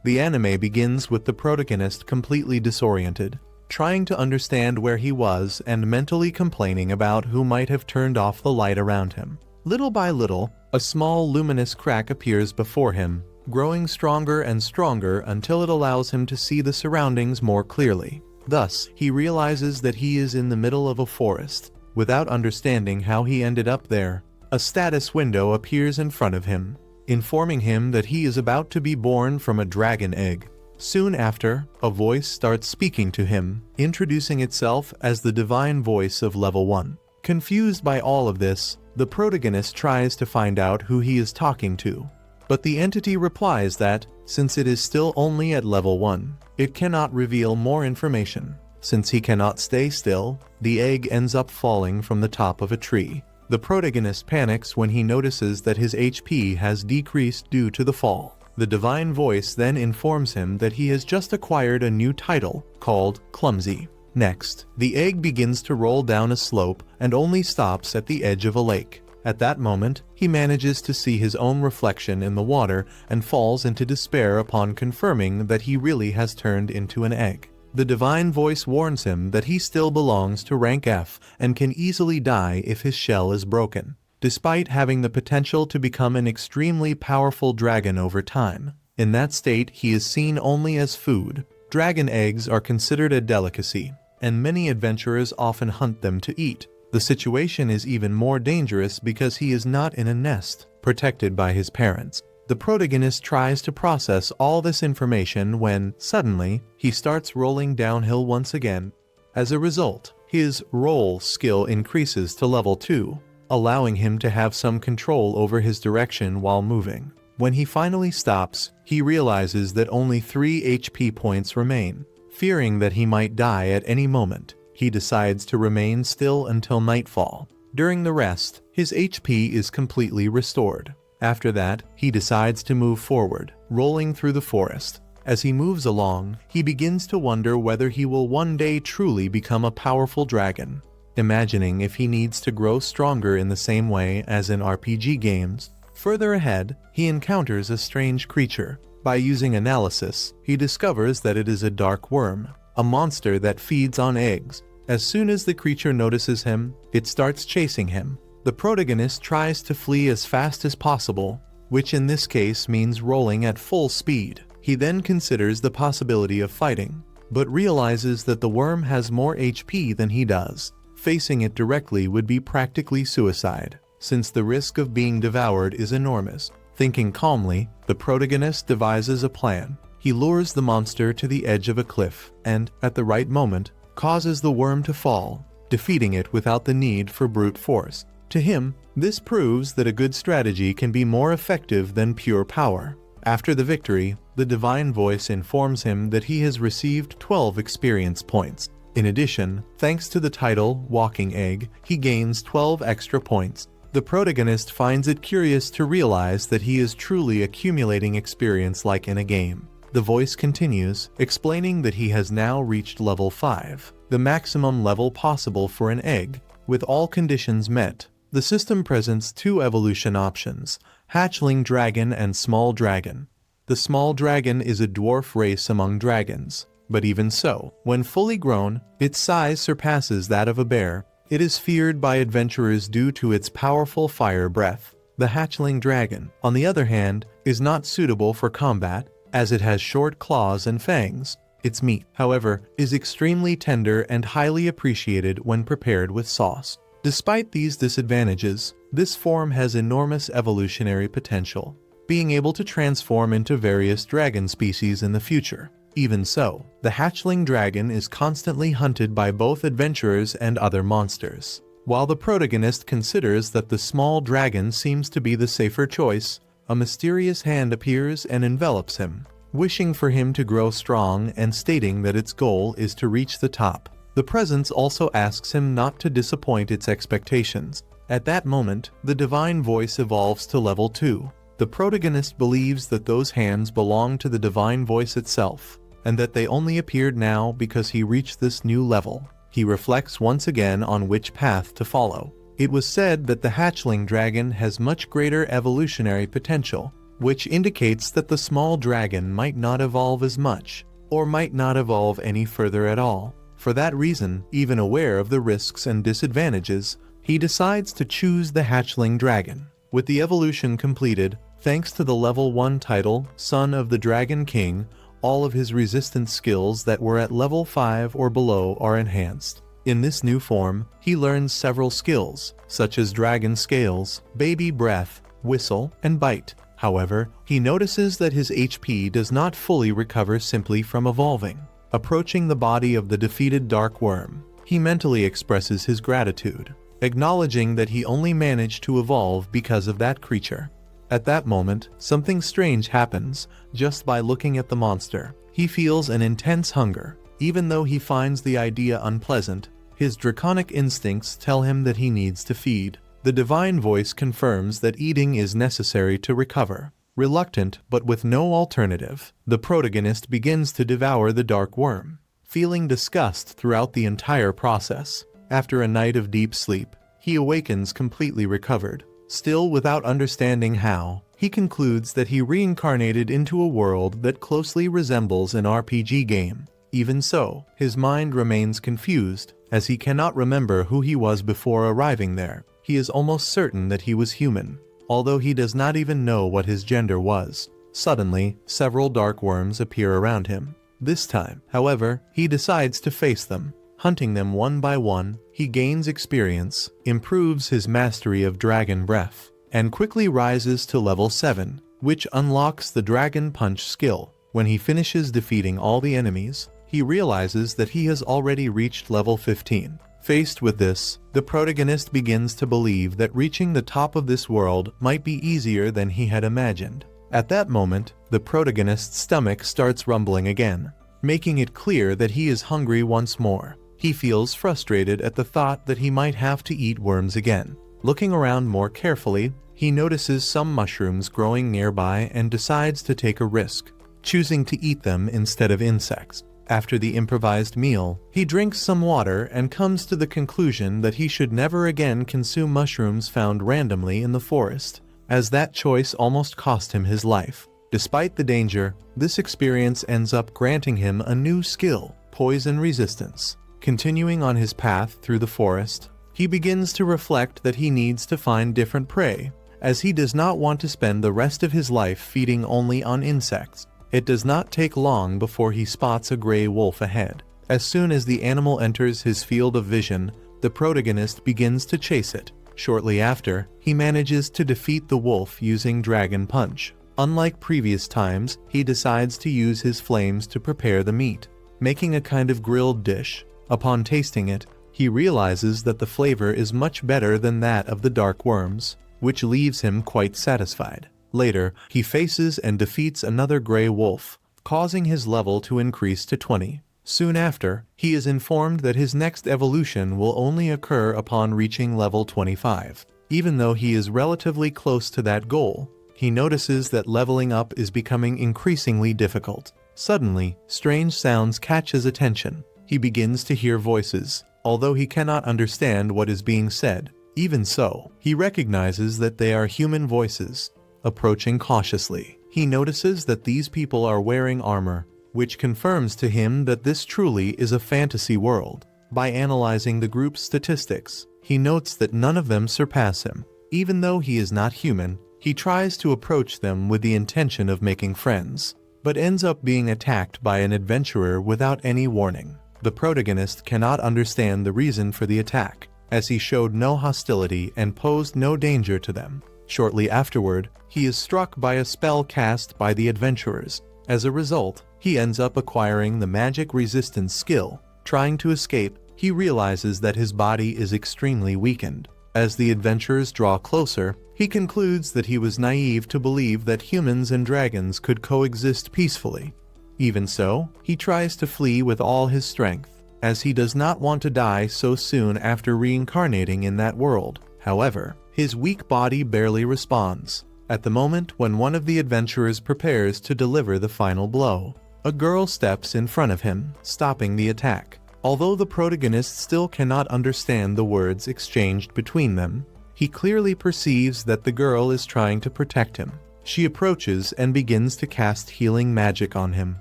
The anime begins with the protagonist completely disoriented, trying to understand where he was and mentally complaining about who might have turned off the light around him. Little by little, a small luminous crack appears before him, growing stronger and stronger until it allows him to see the surroundings more clearly. Thus, he realizes that he is in the middle of a forest. Without understanding how he ended up there, a status window appears in front of him, informing him that he is about to be born from a dragon egg. Soon after, a voice starts speaking to him, introducing itself as the divine voice of level 1. Confused by all of this, the protagonist tries to find out who he is talking to. But the entity replies that, since it is still only at level 1, it cannot reveal more information. Since he cannot stay still, the egg ends up falling from the top of a tree. The protagonist panics when he notices that his HP has decreased due to the fall. The divine voice then informs him that he has just acquired a new title, called Clumsy. Next, the egg begins to roll down a slope and only stops at the edge of a lake. At that moment, he manages to see his own reflection in the water and falls into despair upon confirming that he really has turned into an egg. The divine voice warns him that he still belongs to rank F and can easily die if his shell is broken, despite having the potential to become an extremely powerful dragon over time. In that state, he is seen only as food. Dragon eggs are considered a delicacy, and many adventurers often hunt them to eat. The situation is even more dangerous because he is not in a nest, protected by his parents. The protagonist tries to process all this information when, suddenly, he starts rolling downhill once again. As a result, his roll skill increases to level 2, allowing him to have some control over his direction while moving. When he finally stops, he realizes that only 3 HP points remain. Fearing that he might die at any moment, he decides to remain still until nightfall. During the rest, his HP is completely restored. After that, he decides to move forward, rolling through the forest. As he moves along, he begins to wonder whether he will one day truly become a powerful dragon. Imagining if he needs to grow stronger in the same way as in RPG games. Further ahead, he encounters a strange creature. By using analysis, he discovers that it is a dark worm, a monster that feeds on eggs. As soon as the creature notices him, it starts chasing him. The protagonist tries to flee as fast as possible, which in this case means rolling at full speed. He then considers the possibility of fighting, but realizes that the worm has more HP than he does. Facing it directly would be practically suicide, since the risk of being devoured is enormous. Thinking calmly, the protagonist devises a plan. He lures the monster to the edge of a cliff and, at the right moment, causes the worm to fall, defeating it without the need for brute force. To him, this proves that a good strategy can be more effective than pure power. After the victory, the divine voice informs him that he has received 12 experience points. In addition, thanks to the title Walking Egg, he gains 12 extra points. The protagonist finds it curious to realize that he is truly accumulating experience like in a game. The voice continues, explaining that he has now reached level 5, the maximum level possible for an egg, with all conditions met. The system presents 2 evolution options, hatchling dragon and small dragon. The small dragon is a dwarf race among dragons, but even so, when fully grown, its size surpasses that of a bear. It is feared by adventurers due to its powerful fire breath. The hatchling dragon, on the other hand, is not suitable for combat, as it has short claws and fangs. Its meat, however, is extremely tender and highly appreciated when prepared with sauce. Despite these disadvantages, this form has enormous evolutionary potential, being able to transform into various dragon species in the future. Even so, the hatchling dragon is constantly hunted by both adventurers and other monsters. While the protagonist considers that the small dragon seems to be the safer choice, a mysterious hand appears and envelops him, wishing for him to grow strong and stating that its goal is to reach the top. The presence also asks him not to disappoint its expectations. At that moment, the divine voice evolves to level 2. The protagonist believes that those hands belong to the divine voice itself, and that they only appeared now because he reached this new level. He reflects once again on which path to follow. It was said that the hatchling dragon has much greater evolutionary potential, which indicates that the small dragon might not evolve as much, or might not evolve any further at all. For that reason, even aware of the risks and disadvantages, he decides to choose the hatchling dragon. With the evolution completed, thanks to the level 1 title, Son of the Dragon King, all of his resistance skills that were at level 5 or below are enhanced. In this new form, he learns several skills, such as Dragon Scales, Baby Breath, Whistle, and Bite. However, he notices that his HP does not fully recover simply from evolving. Approaching the body of the defeated Dark Worm, he mentally expresses his gratitude, acknowledging that he only managed to evolve because of that creature. At that moment, something strange happens. Just by looking at the monster, he feels an intense hunger. Even though he finds the idea unpleasant, his draconic instincts tell him that he needs to feed. The divine voice confirms that eating is necessary to recover. Reluctant but with no alternative, the protagonist begins to devour the dark worm, feeling disgust throughout the entire process. After a night of deep sleep, he awakens completely recovered. Still without understanding how, he concludes that he reincarnated into a world that closely resembles an RPG game. Even so, his mind remains confused, as he cannot remember who he was before arriving there. He is almost certain that he was human, although he does not even know what his gender was. Suddenly, several dark worms appear around him. This time, however, he decides to face them. Hunting them one by one, he gains experience, improves his mastery of Dragon Breath, and quickly rises to level 7, which unlocks the Dragon Punch skill. When he finishes defeating all the enemies, he realizes that he has already reached level 15. Faced with this, the protagonist begins to believe that reaching the top of this world might be easier than he had imagined. At that moment, the protagonist's stomach starts rumbling again, making it clear that he is hungry once more. He feels frustrated at the thought that he might have to eat worms again. Looking around more carefully, he notices some mushrooms growing nearby and decides to take a risk, choosing to eat them instead of insects. After the improvised meal, he drinks some water and comes to the conclusion that he should never again consume mushrooms found randomly in the forest, as that choice almost cost him his life. Despite the danger, this experience ends up granting him a new skill, poison resistance. Continuing on his path through the forest, he begins to reflect that he needs to find different prey, as he does not want to spend the rest of his life feeding only on insects. It does not take long before he spots a gray wolf ahead. As soon as the animal enters his field of vision, the protagonist begins to chase it. Shortly after, he manages to defeat the wolf using Dragon Punch. Unlike previous times, he decides to use his flames to prepare the meat, making a kind of grilled dish. Upon tasting it, he realizes that the flavor is much better than that of the dark worms, which leaves him quite satisfied. Later, he faces and defeats another gray wolf, causing his level to increase to 20. Soon after, he is informed that his next evolution will only occur upon reaching level 25. Even though he is relatively close to that goal, he notices that leveling up is becoming increasingly difficult. Suddenly, strange sounds catch his attention. He begins to hear voices, although he cannot understand what is being said. Even so, he recognizes that they are human voices. Approaching cautiously, he notices that these people are wearing armor, which confirms to him that this truly is a fantasy world. By analyzing the group's statistics, he notes that none of them surpass him. Even though he is not human, he tries to approach them with the intention of making friends, but ends up being attacked by an adventurer without any warning. The protagonist cannot understand the reason for the attack, as he showed no hostility and posed no danger to them. Shortly afterward, he is struck by a spell cast by the adventurers. As a result, he ends up acquiring the magic resistance skill. Trying to escape, he realizes that his body is extremely weakened. As the adventurers draw closer, he concludes that he was naive to believe that humans and dragons could coexist peacefully. Even so, he tries to flee with all his strength, as he does not want to die so soon after reincarnating in that world. However, his weak body barely responds. At the moment when one of the adventurers prepares to deliver the final blow, a girl steps in front of him, stopping the attack. Although the protagonist still cannot understand the words exchanged between them, he clearly perceives that the girl is trying to protect him. She approaches and begins to cast healing magic on him.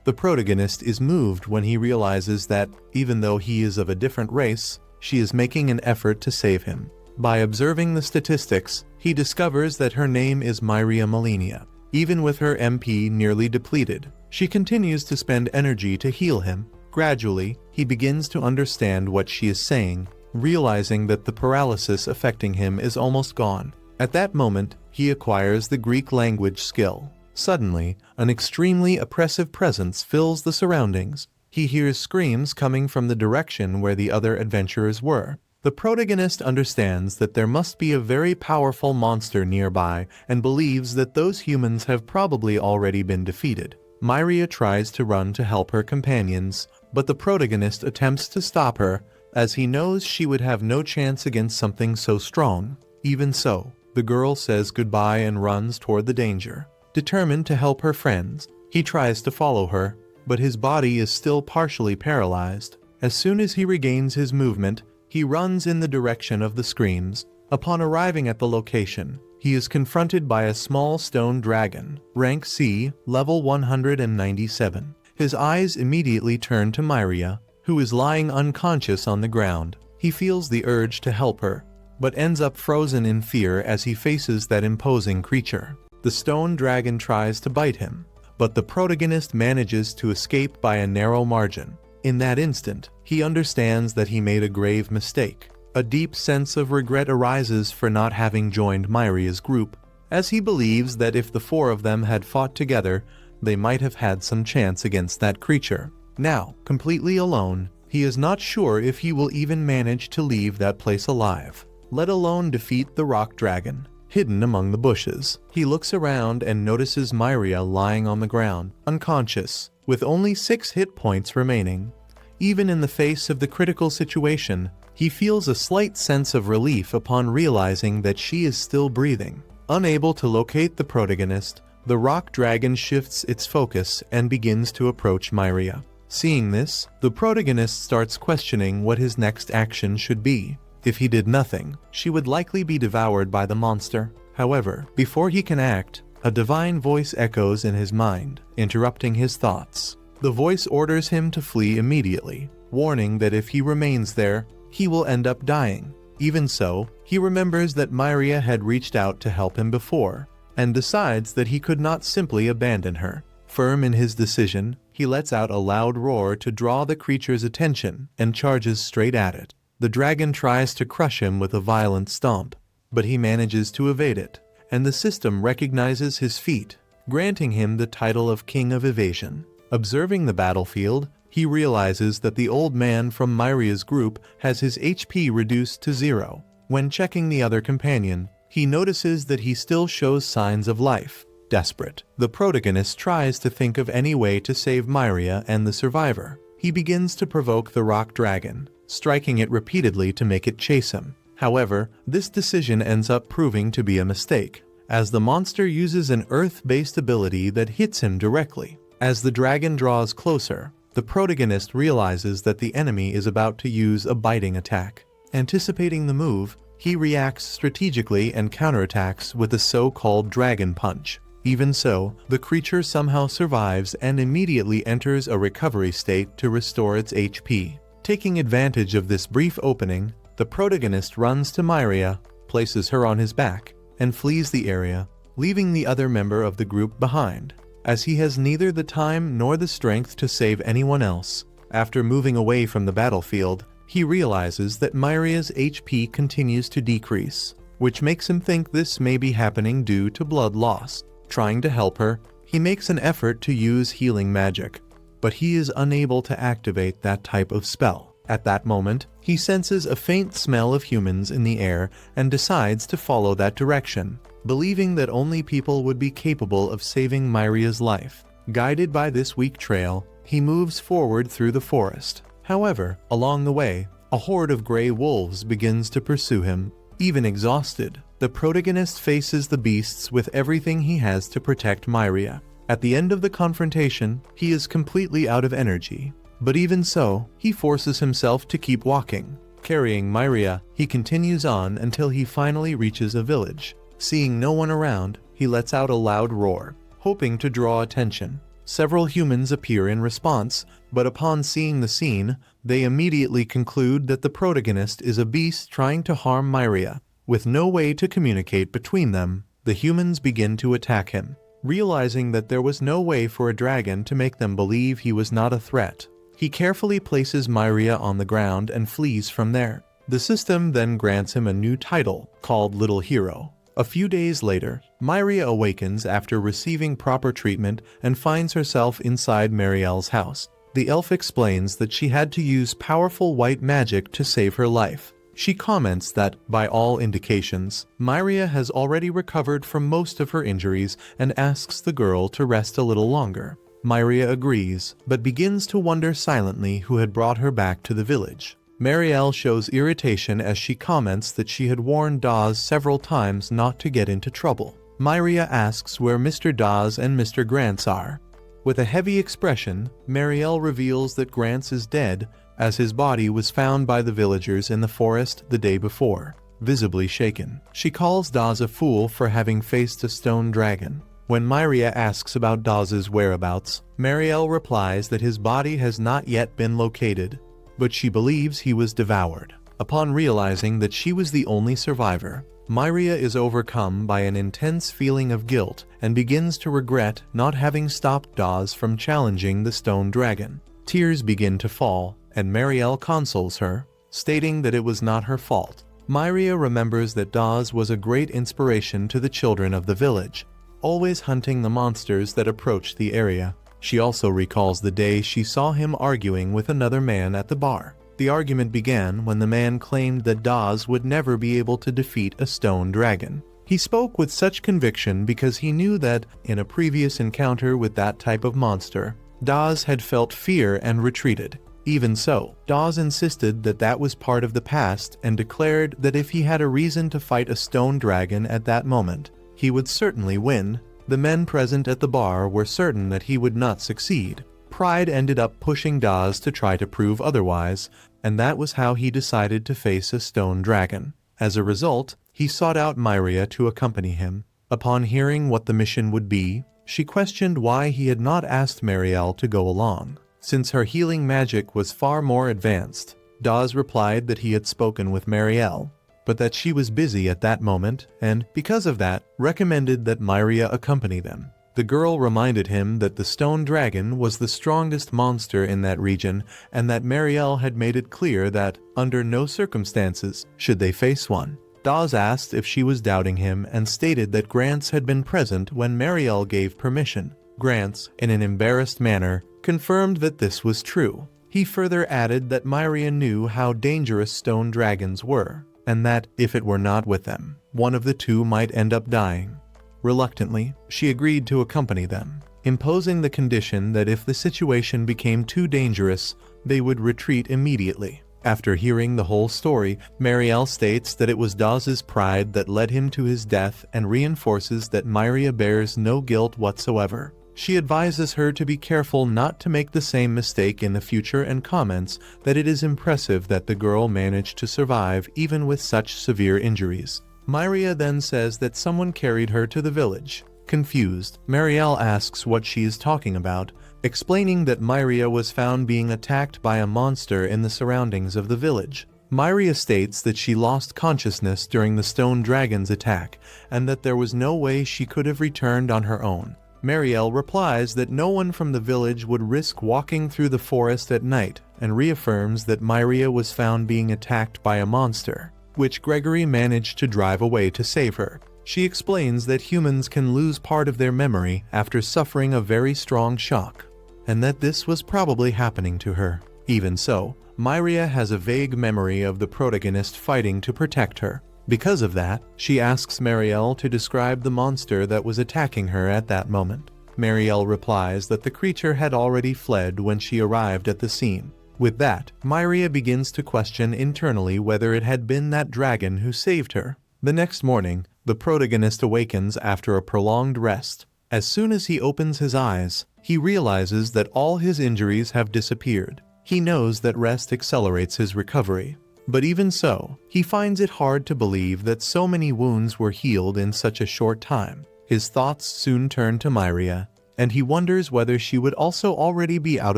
The protagonist is moved when he realizes that, even though he is of a different race, she is making an effort to save him. By observing the statistics, he discovers that her name is Myria Melania. Even with her MP nearly depleted, she continues to spend energy to heal him. Gradually, he begins to understand what she is saying, realizing that the paralysis affecting him is almost gone. At that moment, he acquires the Greek language skill. Suddenly, an extremely oppressive presence fills the surroundings. He hears screams coming from the direction where the other adventurers were. The protagonist understands that there must be a very powerful monster nearby and believes that those humans have probably already been defeated. Myria tries to run to help her companions, but the protagonist attempts to stop her, as he knows she would have no chance against something so strong. Even so, the girl says goodbye and runs toward the danger. Determined to help her friends, he tries to follow her, but his body is still partially paralyzed. As soon as he regains his movement, he runs in the direction of the screams. Upon arriving at the location, he is confronted by a small stone dragon, rank C, level 197. His eyes immediately turn to Myria, who is lying unconscious on the ground. He feels the urge to help her, but ends up frozen in fear as he faces that imposing creature. The stone dragon tries to bite him, but the protagonist manages to escape by a narrow margin. In that instant, he understands that he made a grave mistake. A deep sense of regret arises for not having joined Myria's group, as he believes that if the four of them had fought together, they might have had some chance against that creature. Now, completely alone, he is not sure if he will even manage to leave that place alive, let alone defeat the rock dragon. Hidden among the bushes, he looks around and notices Myria lying on the ground, unconscious, with only 6 hit points remaining. Even in the face of the critical situation, he feels a slight sense of relief upon realizing that she is still breathing. Unable to locate the protagonist, the rock dragon shifts its focus and begins to approach Myria. Seeing this, the protagonist starts questioning what his next action should be. If he did nothing, she would likely be devoured by the monster. However, before he can act, a divine voice echoes in his mind, interrupting his thoughts. The voice orders him to flee immediately, warning that if he remains there, he will end up dying. Even so, he remembers that Myria had reached out to help him before, and decides that he could not simply abandon her. Firm in his decision, he lets out a loud roar to draw the creature's attention and charges straight at it. The dragon tries to crush him with a violent stomp, but he manages to evade it, and the system recognizes his feat, granting him the title of King of Evasion. Observing the battlefield, he realizes that the old man from Myria's group has his HP reduced to 0. When checking the other companion, he notices that he still shows signs of life. Desperate, the protagonist tries to think of any way to save Myria and the survivor. He begins to provoke the rock dragon, striking it repeatedly to make it chase him. However, this decision ends up proving to be a mistake, as the monster uses an earth-based ability that hits him directly. As the dragon draws closer, the protagonist realizes that the enemy is about to use a biting attack. Anticipating the move, he reacts strategically and counterattacks with the so-called dragon punch. Even so, the creature somehow survives and immediately enters a recovery state to restore its HP. Taking advantage of this brief opening, the protagonist runs to Myria, places her on his back, and flees the area, leaving the other member of the group behind, as he has neither the time nor the strength to save anyone else. After moving away from the battlefield, he realizes that Myria's HP continues to decrease, which makes him think this may be happening due to blood loss. Trying to help her, he makes an effort to use healing magic, but he is unable to activate that type of spell. At that moment, he senses a faint smell of humans in the air and decides to follow that direction, believing that only people would be capable of saving Myria's life. Guided by this weak trail, he moves forward through the forest. However, along the way, a horde of gray wolves begins to pursue him. Even exhausted, the protagonist faces the beasts with everything he has to protect Myria. At the end of the confrontation, he is completely out of energy. But even so, he forces himself to keep walking. Carrying Myria, he continues on until he finally reaches a village. Seeing no one around, he lets out a loud roar, hoping to draw attention. Several humans appear in response, but upon seeing the scene, they immediately conclude that the protagonist is a beast trying to harm Myria. With no way to communicate between them, the humans begin to attack him. Realizing that there was no way for a dragon to make them believe he was not a threat, he carefully places Myria on the ground and flees from there. The system then grants him a new title, called Little Hero. A few days later, Myria awakens after receiving proper treatment and finds herself inside Marielle's house. The elf explains that she had to use powerful white magic to save her life. She comments that, by all indications, Myria has already recovered from most of her injuries and asks the girl to rest a little longer. Myria agrees, but begins to wonder silently who had brought her back to the village. Marielle shows irritation as she comments that she had warned Dawes several times not to get into trouble. Myria asks where Mr. Dawes and Mr. Grants are. With a heavy expression, Marielle reveals that Grants is dead, as his body was found by the villagers in the forest the day before. Visibly shaken, she calls Dawes a fool for having faced a stone dragon. When Myria asks about Dawes' whereabouts, Marielle replies that his body has not yet been located, but she believes he was devoured. Upon realizing that she was the only survivor, Myria is overcome by an intense feeling of guilt and begins to regret not having stopped Dawes from challenging the stone dragon. Tears begin to fall, and Marielle consoles her, stating that it was not her fault. Myria remembers that Dawes was a great inspiration to the children of the village, always hunting the monsters that approached the area. She also recalls the day she saw him arguing with another man at the bar. The argument began when the man claimed that Dawes would never be able to defeat a stone dragon. He spoke with such conviction because he knew that, in a previous encounter with that type of monster, Dawes had felt fear and retreated. Even so, Dawes insisted that that was part of the past and declared that if he had a reason to fight a stone dragon at that moment, he would certainly win. The men present at the bar were certain that he would not succeed. Pride ended up pushing Dawes to try to prove otherwise, and that was how he decided to face a stone dragon. As a result, he sought out Myria to accompany him. Upon hearing what the mission would be, she questioned why he had not asked Marielle to go along. Since her healing magic was far more advanced, Dawes replied that he had spoken with Marielle, but that she was busy at that moment and, because of that, recommended that Myria accompany them. The girl reminded him that the stone dragon was the strongest monster in that region and that Marielle had made it clear that, under no circumstances, should they face one. Dawes asked if she was doubting him and stated that Grants had been present when Marielle gave permission. Grants, in an embarrassed manner, confirmed that this was true. He further added that Myria knew how dangerous stone dragons were, and that, if it were not with them, one of the two might end up dying. Reluctantly, she agreed to accompany them, imposing the condition that if the situation became too dangerous, they would retreat immediately. After hearing the whole story, Marielle states that it was Dawes' pride that led him to his death and reinforces that Myria bears no guilt whatsoever. She advises her to be careful not to make the same mistake in the future and comments that it is impressive that the girl managed to survive even with such severe injuries. Myria then says that someone carried her to the village. Confused, Marielle asks what she is talking about, explaining that Myria was found being attacked by a monster in the surroundings of the village. Myria states that she lost consciousness during the stone dragon's attack and that there was no way she could have returned on her own. Marielle replies that no one from the village would risk walking through the forest at night and reaffirms that Myria was found being attacked by a monster, which Gregory managed to drive away to save her. She explains that humans can lose part of their memory after suffering a very strong shock, and that this was probably happening to her. Even so, Myria has a vague memory of the protagonist fighting to protect her. Because of that, she asks Marielle to describe the monster that was attacking her at that moment. Marielle replies that the creature had already fled when she arrived at the scene. With that, Myria begins to question internally whether it had been that dragon who saved her. The next morning, the protagonist awakens after a prolonged rest. As soon as he opens his eyes, he realizes that all his injuries have disappeared. He knows that rest accelerates his recovery. But even so, he finds it hard to believe that so many wounds were healed in such a short time. His thoughts soon turn to Myria, and he wonders whether she would also already be out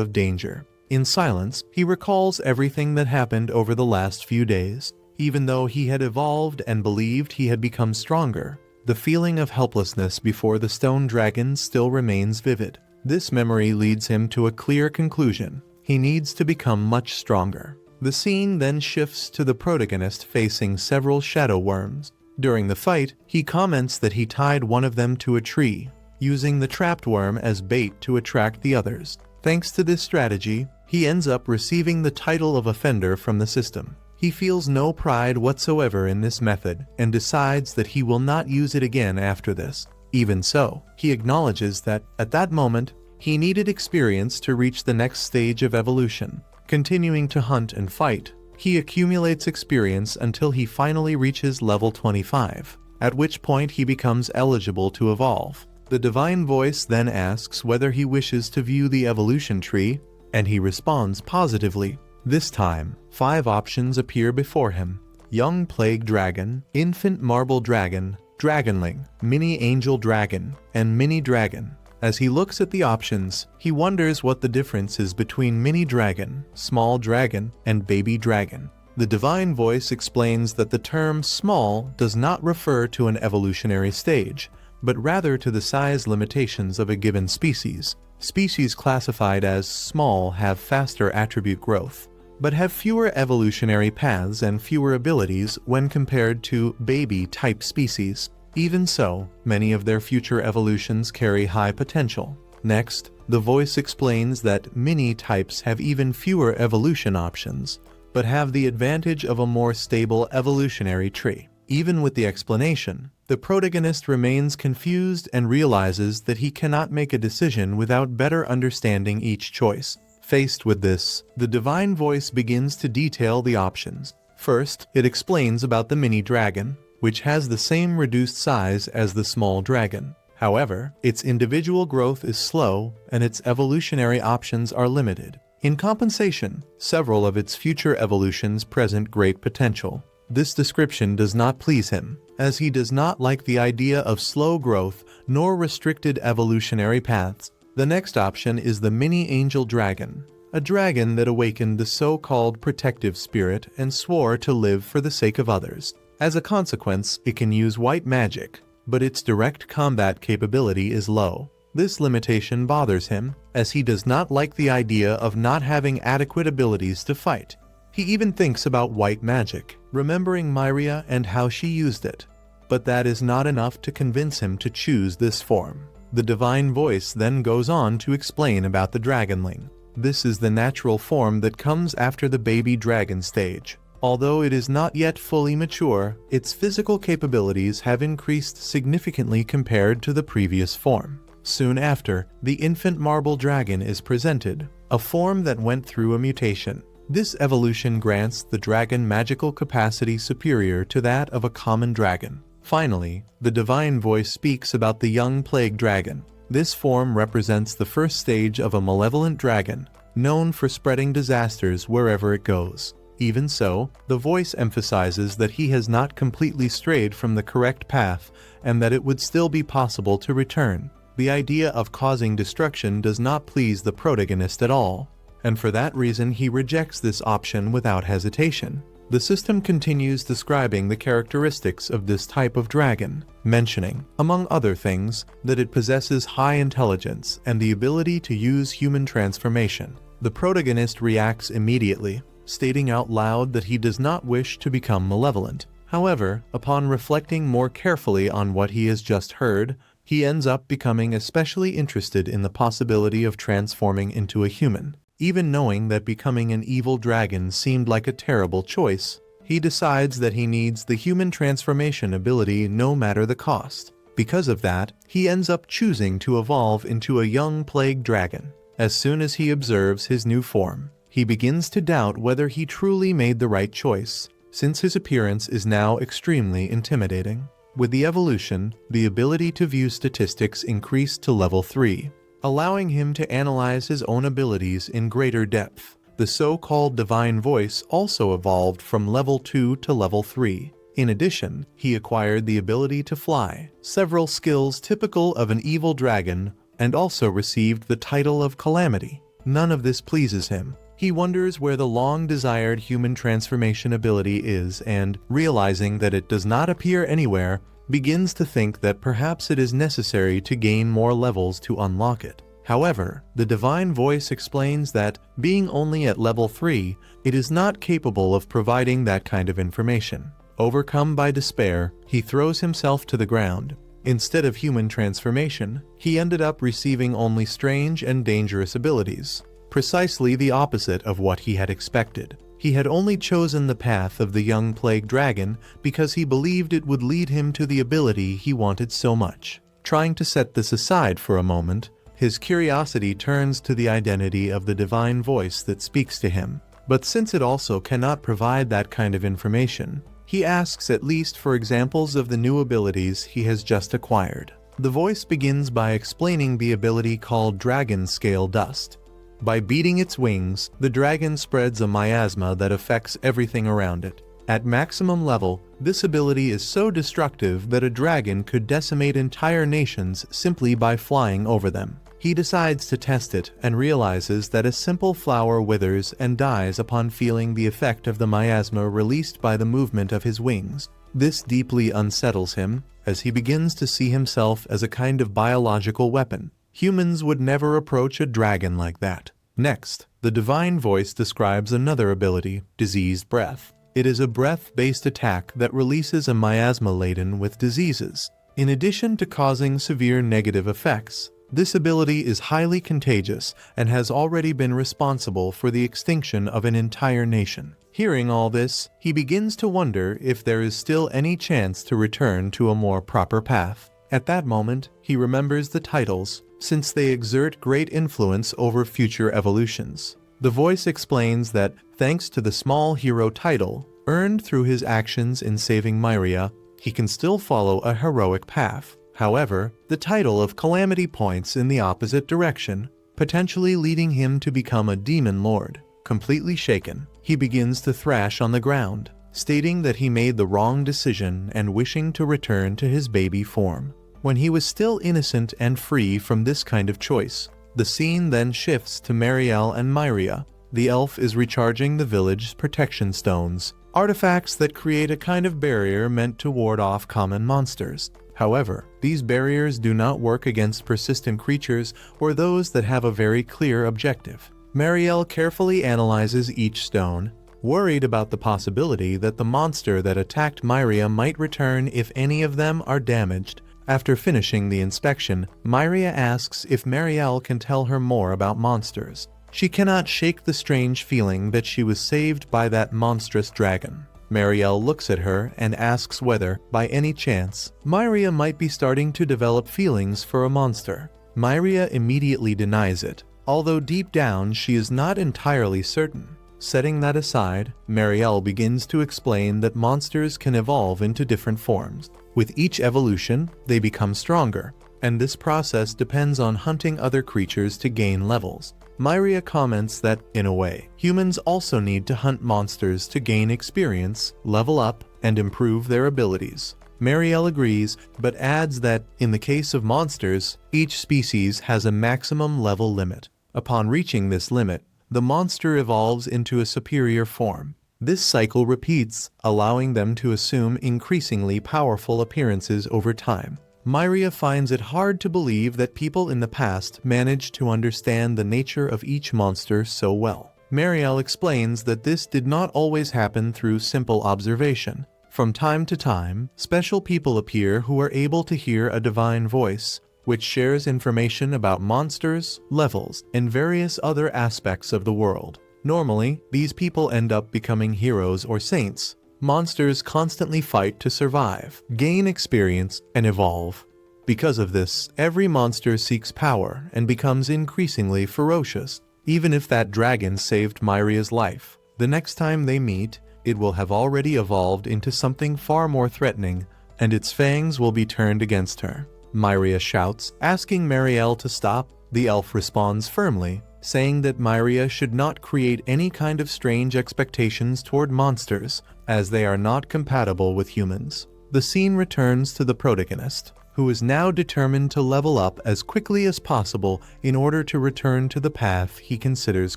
of danger. In silence, he recalls everything that happened over the last few days. Even though he had evolved and believed he had become stronger, the feeling of helplessness before the stone dragon still remains vivid. This memory leads him to a clear conclusion. He needs to become much stronger. The scene then shifts to the protagonist facing several shadow worms. During the fight, he comments that he tied one of them to a tree, using the trapped worm as bait to attract the others. Thanks to this strategy, he ends up receiving the title of offender from the system. He feels no pride whatsoever in this method and decides that he will not use it again after this. Even so, he acknowledges that, at that moment, he needed experience to reach the next stage of evolution. Continuing to hunt and fight, he accumulates experience until he finally reaches level 25, at which point he becomes eligible to evolve. The divine voice then asks whether he wishes to view the evolution tree, and he responds positively. This time, 5 options appear before him: young plague dragon, infant marble dragon, dragonling, mini angel dragon, and mini dragon. As he looks at the options, he wonders what the difference is between mini dragon, small dragon, and baby dragon. The divine voice explains that the term small does not refer to an evolutionary stage, but rather to the size limitations of a given species. Species classified as small have faster attribute growth, but have fewer evolutionary paths and fewer abilities when compared to baby-type species. Even so, many of their future evolutions carry high potential. Next, the voice explains that mini-types have even fewer evolution options, but have the advantage of a more stable evolutionary tree. Even with the explanation, the protagonist remains confused and realizes that he cannot make a decision without better understanding each choice. Faced with this, the divine voice begins to detail the options. First, it explains about the mini dragon, which has the same reduced size as the small dragon. However, its individual growth is slow and its evolutionary options are limited. In compensation, several of its future evolutions present great potential. This description does not please him, as he does not like the idea of slow growth nor restricted evolutionary paths. The next option is the mini angel dragon, a dragon that awakened the so-called protective spirit and swore to live for the sake of others. As a consequence, it can use white magic, but its direct combat capability is low. This limitation bothers him, as he does not like the idea of not having adequate abilities to fight. He even thinks about white magic, remembering Myria and how she used it. But that is not enough to convince him to choose this form. The divine voice then goes on to explain about the dragonling. This is the natural form that comes after the baby dragon stage. Although it is not yet fully mature, its physical capabilities have increased significantly compared to the previous form. Soon after, the infant marble dragon is presented, a form that went through a mutation. This evolution grants the dragon magical capacity superior to that of a common dragon. Finally, the divine voice speaks about the young plague dragon. This form represents the first stage of a malevolent dragon, known for spreading disasters wherever it goes. Even so, the voice emphasizes that he has not completely strayed from the correct path and that it would still be possible to return. The idea of causing destruction does not please the protagonist at all, and for that reason he rejects this option without hesitation. The system continues describing the characteristics of this type of dragon, mentioning, among other things, that it possesses high intelligence and the ability to use human transformation. The protagonist reacts immediately, stating out loud that he does not wish to become malevolent. However, upon reflecting more carefully on what he has just heard, he ends up becoming especially interested in the possibility of transforming into a human. Even knowing that becoming an evil dragon seemed like a terrible choice, he decides that he needs the human transformation ability no matter the cost. Because of that, he ends up choosing to evolve into a young plague dragon. As soon as he observes his new form, he begins to doubt whether he truly made the right choice, since his appearance is now extremely intimidating. With the evolution, the ability to view statistics increased to level 3, allowing him to analyze his own abilities in greater depth. The so-called divine voice also evolved from level 2 to level 3. In addition, he acquired the ability to fly, several skills typical of an evil dragon, and also received the title of Calamity. None of this pleases him. He wonders where the long-desired human transformation ability is and, realizing that it does not appear anywhere, begins to think that perhaps it is necessary to gain more levels to unlock it. However, the divine voice explains that, being only at level 3, it is not capable of providing that kind of information. Overcome by despair, he throws himself to the ground. Instead of human transformation, he ended up receiving only strange and dangerous abilities, precisely the opposite of what he had expected. He had only chosen the path of the young plague dragon because he believed it would lead him to the ability he wanted so much. Trying to set this aside for a moment, his curiosity turns to the identity of the divine voice that speaks to him. But since it also cannot provide that kind of information, he asks at least for examples of the new abilities he has just acquired. The voice begins by explaining the ability called Dragon Scale Dust. By beating its wings, the dragon spreads a miasma that affects everything around it. At maximum level, this ability is so destructive that a dragon could decimate entire nations simply by flying over them. He decides to test it and realizes that a simple flower withers and dies upon feeling the effect of the miasma released by the movement of his wings. This deeply unsettles him, as he begins to see himself as a kind of biological weapon. Humans would never approach a dragon like that. Next, the divine voice describes another ability, Diseased Breath. It is a breath-based attack that releases a miasma laden with diseases. In addition to causing severe negative effects, this ability is highly contagious and has already been responsible for the extinction of an entire nation. Hearing all this, he begins to wonder if there is still any chance to return to a more proper path. At that moment, he remembers the titles, since they exert great influence over future evolutions. The voice explains that, thanks to the small hero title, earned through his actions in saving Myria, he can still follow a heroic path. However, the title of Calamity points in the opposite direction, potentially leading him to become a demon lord. Completely shaken, he begins to thrash on the ground, stating that he made the wrong decision and wishing to return to his baby form. When he was still innocent and free from this kind of choice, the scene then shifts to Marielle and Myria. The elf is recharging the village's protection stones, artifacts that create a kind of barrier meant to ward off common monsters. However, these barriers do not work against persistent creatures or those that have a very clear objective. Marielle carefully analyzes each stone, worried about the possibility that the monster that attacked Myria might return if any of them are damaged. After finishing the inspection, Myria asks if Marielle can tell her more about monsters. She cannot shake the strange feeling that she was saved by that monstrous dragon. Marielle looks at her and asks whether, by any chance, Myria might be starting to develop feelings for a monster. Myria immediately denies it, although deep down she is not entirely certain. Setting that aside, Marielle begins to explain that monsters can evolve into different forms. With each evolution, they become stronger, and this process depends on hunting other creatures to gain levels. Myria comments that, in a way, humans also need to hunt monsters to gain experience, level up, and improve their abilities. Marielle agrees, but adds that, in the case of monsters, each species has a maximum level limit. Upon reaching this limit, the monster evolves into a superior form. This cycle repeats, allowing them to assume increasingly powerful appearances over time. Myria finds it hard to believe that people in the past managed to understand the nature of each monster so well. Marielle explains that this did not always happen through simple observation. From time to time, special people appear who are able to hear a divine voice, which shares information about monsters, levels, and various other aspects of the world. Normally, these people end up becoming heroes or saints. Monsters constantly fight to survive, gain experience, and evolve. Because of this, every monster seeks power and becomes increasingly ferocious. Even if that dragon saved Myria's life, the next time they meet, it will have already evolved into something far more threatening, and its fangs will be turned against her. Myria shouts, asking Marielle to stop. The elf responds firmly, saying that Myria should not create any kind of strange expectations toward monsters, as they are not compatible with humans. The scene returns to the protagonist, who is now determined to level up as quickly as possible in order to return to the path he considers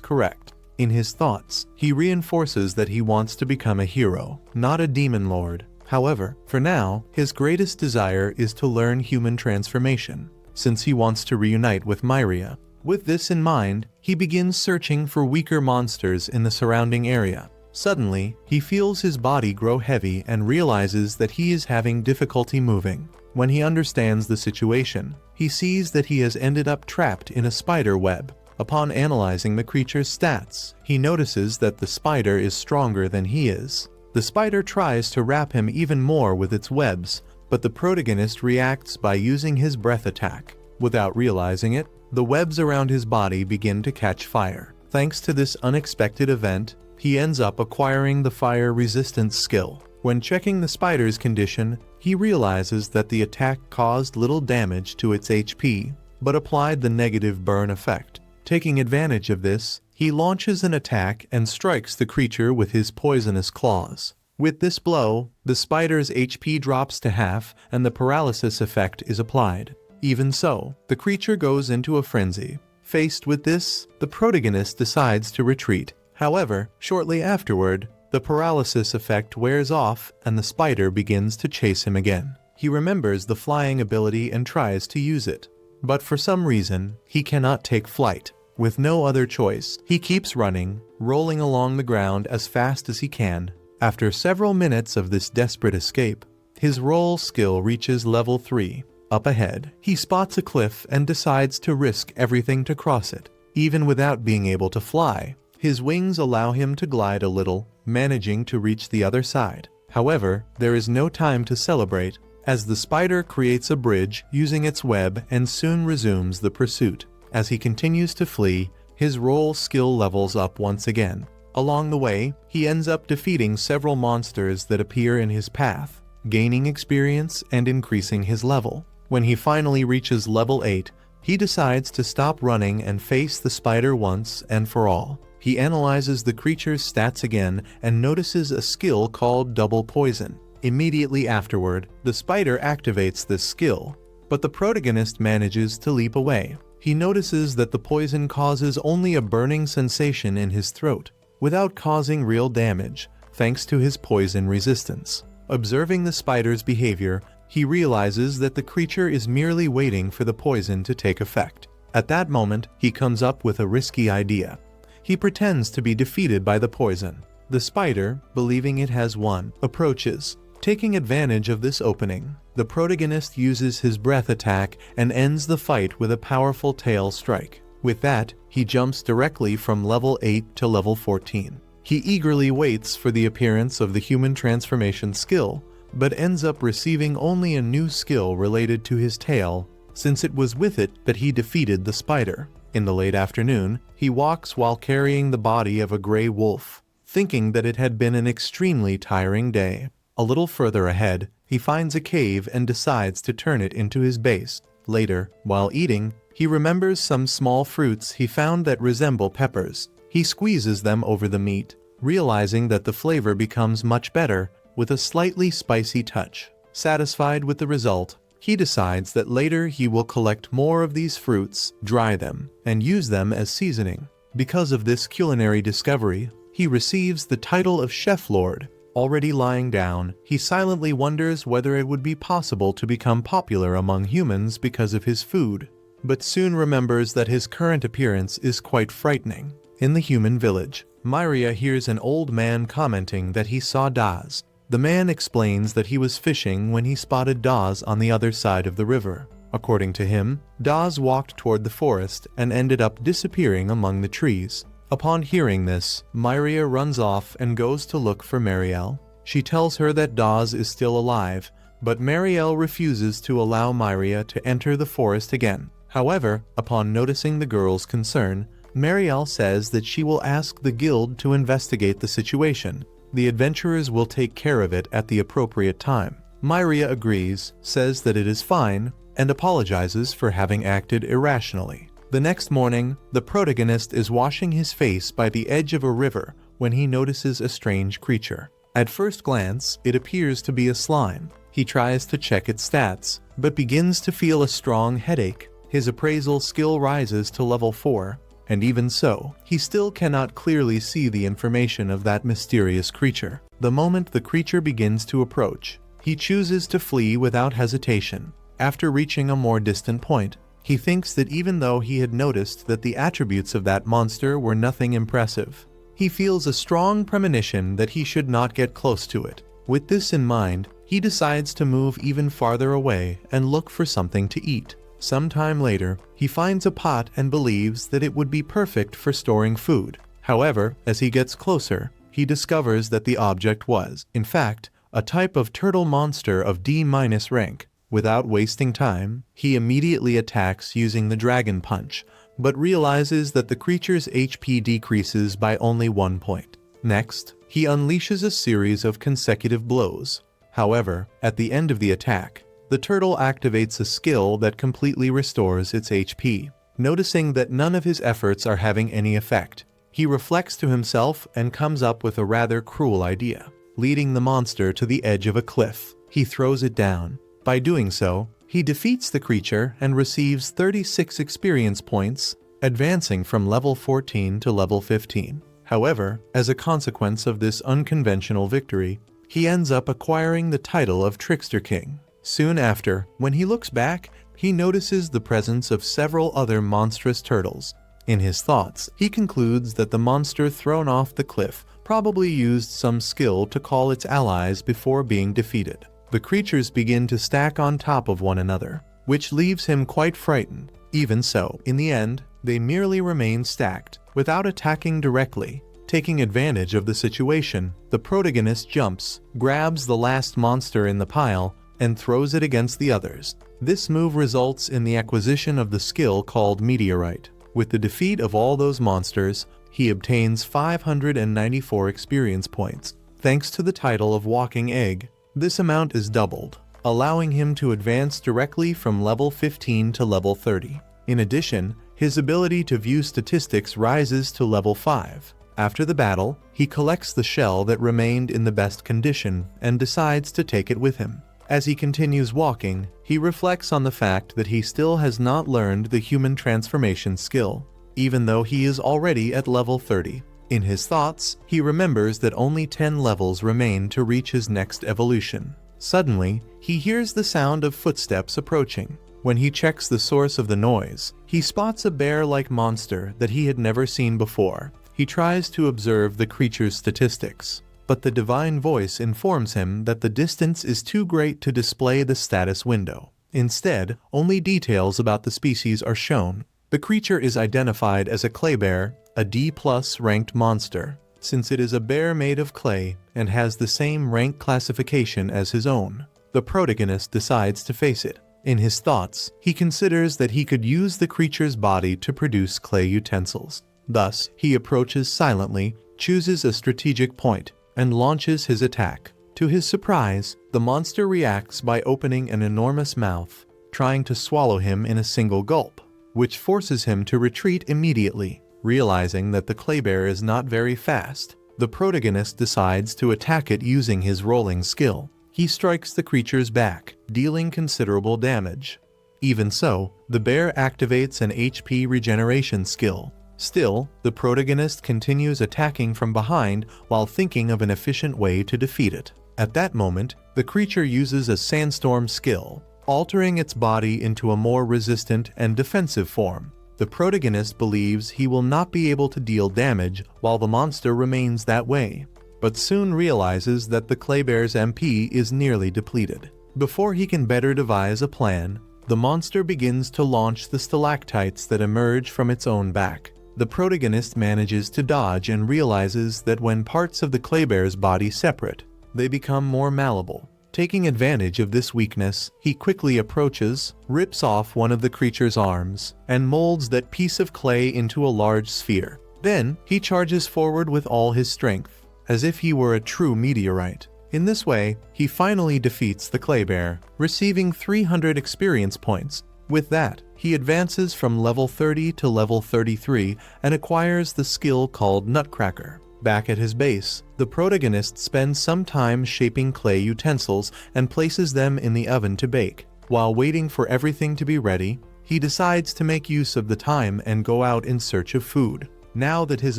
correct. In his thoughts, he reinforces that he wants to become a hero, not a demon lord. However, for now, his greatest desire is to learn human transformation, since he wants to reunite with Myria. With this in mind, he begins searching for weaker monsters in the surrounding area. Suddenly, he feels his body grow heavy and realizes that he is having difficulty moving. When he understands the situation, he sees that he has ended up trapped in a spider web. Upon analyzing the creature's stats, he notices that the spider is stronger than he is. The spider tries to wrap him even more with its webs, but the protagonist reacts by using his breath attack. Without realizing it, the webs around his body begin to catch fire. Thanks to this unexpected event, he ends up acquiring the fire resistance skill. When checking the spider's condition, he realizes that the attack caused little damage to its HP, but applied the negative burn effect. Taking advantage of this, he launches an attack and strikes the creature with his poisonous claws. With this blow, the spider's HP drops to half and the paralysis effect is applied. Even so, the creature goes into a frenzy. Faced with this, the protagonist decides to retreat. However, shortly afterward, the paralysis effect wears off and the spider begins to chase him again. He remembers the flying ability and tries to use it, but for some reason, he cannot take flight. With no other choice, he keeps running, rolling along the ground as fast as he can. After several minutes of this desperate escape, his roll skill reaches level 3. Up ahead, he spots a cliff and decides to risk everything to cross it. Even without being able to fly, his wings allow him to glide a little, managing to reach the other side. However, there is no time to celebrate, as the spider creates a bridge using its web and soon resumes the pursuit. As he continues to flee, his roll skill levels up once again. Along the way, he ends up defeating several monsters that appear in his path, gaining experience and increasing his level. When he finally reaches level 8, he decides to stop running and face the spider once and for all. He analyzes the creature's stats again and notices a skill called double poison. Immediately afterward, the spider activates this skill, but the protagonist manages to leap away. He notices that the poison causes only a burning sensation in his throat, without causing real damage, thanks to his poison resistance. Observing the spider's behavior, he realizes that the creature is merely waiting for the poison to take effect. At that moment, he comes up with a risky idea. He pretends to be defeated by the poison. The spider, believing it has won, approaches. Taking advantage of this opening, the protagonist uses his breath attack and ends the fight with a powerful tail strike. With that, he jumps directly from level 8 to level 14. He eagerly waits for the appearance of the human transformation skill, but ends up receiving only a new skill related to his tail, since it was with it that he defeated the spider. In the late afternoon, he walks while carrying the body of a gray wolf, thinking that it had been an extremely tiring day. A little further ahead, he finds a cave and decides to turn it into his base. Later, while eating, he remembers some small fruits he found that resemble peppers. He squeezes them over the meat, realizing that the flavor becomes much better with a slightly spicy touch. Satisfied with the result, he decides that later he will collect more of these fruits, dry them, and use them as seasoning. Because of this culinary discovery, he receives the title of Chef Lord. Already lying down, he silently wonders whether it would be possible to become popular among humans because of his food, but soon remembers that his current appearance is quite frightening. In the human village, Myria hears an old man commenting that he saw Daz. The man explains that he was fishing when he spotted Daz on the other side of the river. According to him, Daz walked toward the forest and ended up disappearing among the trees. Upon hearing this, Myria runs off and goes to look for Marielle. She tells her that Daz is still alive, but Marielle refuses to allow Myria to enter the forest again. However, upon noticing the girl's concern, Marielle says that she will ask the guild to investigate the situation. The adventurers will take care of it at the appropriate time. Myria agrees, says that it is fine, and apologizes for having acted irrationally. The next morning, the protagonist is washing his face by the edge of a river when he notices a strange creature. At first glance, it appears to be a slime. He tries to check its stats, but begins to feel a strong headache. His appraisal skill rises to level 4, and even so, he still cannot clearly see the information of that mysterious creature. The moment the creature begins to approach, he chooses to flee without hesitation. After reaching a more distant point, he thinks that even though he had noticed that the attributes of that monster were nothing impressive, he feels a strong premonition that he should not get close to it. With this in mind, he decides to move even farther away and look for something to eat. Sometime later, he finds a pot and believes that it would be perfect for storing food. However, as he gets closer, he discovers that the object was, in fact, a type of turtle monster of D- rank. Without wasting time, he immediately attacks using the dragon punch, but realizes that the creature's HP decreases by only 1 point. Next, he unleashes a series of consecutive blows. However, at the end of the attack, the turtle activates a skill that completely restores its HP. Noticing that none of his efforts are having any effect, he reflects to himself and comes up with a rather cruel idea. Leading the monster to the edge of a cliff, he throws it down. By doing so, he defeats the creature and receives 36 experience points, advancing from level 14 to level 15. However, as a consequence of this unconventional victory, he ends up acquiring the title of Trickster King. Soon after, when he looks back, he notices the presence of several other monstrous turtles. In his thoughts, he concludes that the monster thrown off the cliff probably used some skill to call its allies before being defeated. The creatures begin to stack on top of one another, which leaves him quite frightened. Even so, in the end, they merely remain stacked, without attacking directly. Taking advantage of the situation, the protagonist jumps, grabs the last monster in the pile, and throws it against the others. This move results in the acquisition of the skill called Meteorite. With the defeat of all those monsters, he obtains 594 experience points. Thanks to the title of Walking Egg, this amount is doubled, allowing him to advance directly from level 15 to level 30. In addition, his ability to view statistics rises to level 5. After the battle, he collects the shell that remained in the best condition and decides to take it with him. As he continues walking, he reflects on the fact that he still has not learned the human transformation skill, even though he is already at level 30. In his thoughts, he remembers that only 10 levels remain to reach his next evolution. Suddenly, he hears the sound of footsteps approaching. When he checks the source of the noise, he spots a bear-like monster that he had never seen before. He tries to observe the creature's statistics, but the divine voice informs him that the distance is too great to display the status window. Instead, only details about the species are shown. The creature is identified as a clay bear, a D+ ranked monster, since it is a bear made of clay and has the same rank classification as his own. The protagonist decides to face it. In his thoughts, he considers that he could use the creature's body to produce clay utensils. Thus, he approaches silently, chooses a strategic point, and launches his attack. To his surprise, the monster reacts by opening an enormous mouth, trying to swallow him in a single gulp, which forces him to retreat immediately. Realizing that the clay bear is not very fast, the protagonist decides to attack it using his rolling skill. He strikes the creature's back, dealing considerable damage. Even so, the bear activates an HP regeneration skill. Still, the protagonist continues attacking from behind while thinking of an efficient way to defeat it. At that moment, the creature uses a sandstorm skill, altering its body into a more resistant and defensive form. The protagonist believes he will not be able to deal damage while the monster remains that way, but soon realizes that the clay bear's MP is nearly depleted. Before he can better devise a plan, the monster begins to launch the stalactites that emerge from its own back. The protagonist manages to dodge and realizes that when parts of the clay bear's body separate, they become more malleable. Taking advantage of this weakness, he quickly approaches, rips off one of the creature's arms, and molds that piece of clay into a large sphere. Then, he charges forward with all his strength, as if he were a true meteorite. In this way, he finally defeats the clay bear, receiving 300 experience points. With that, he advances from level 30 to level 33 and acquires the skill called Nutcracker. Back at his base, the protagonist spends some time shaping clay utensils and places them in the oven to bake. While waiting for everything to be ready, he decides to make use of the time and go out in search of food. Now that his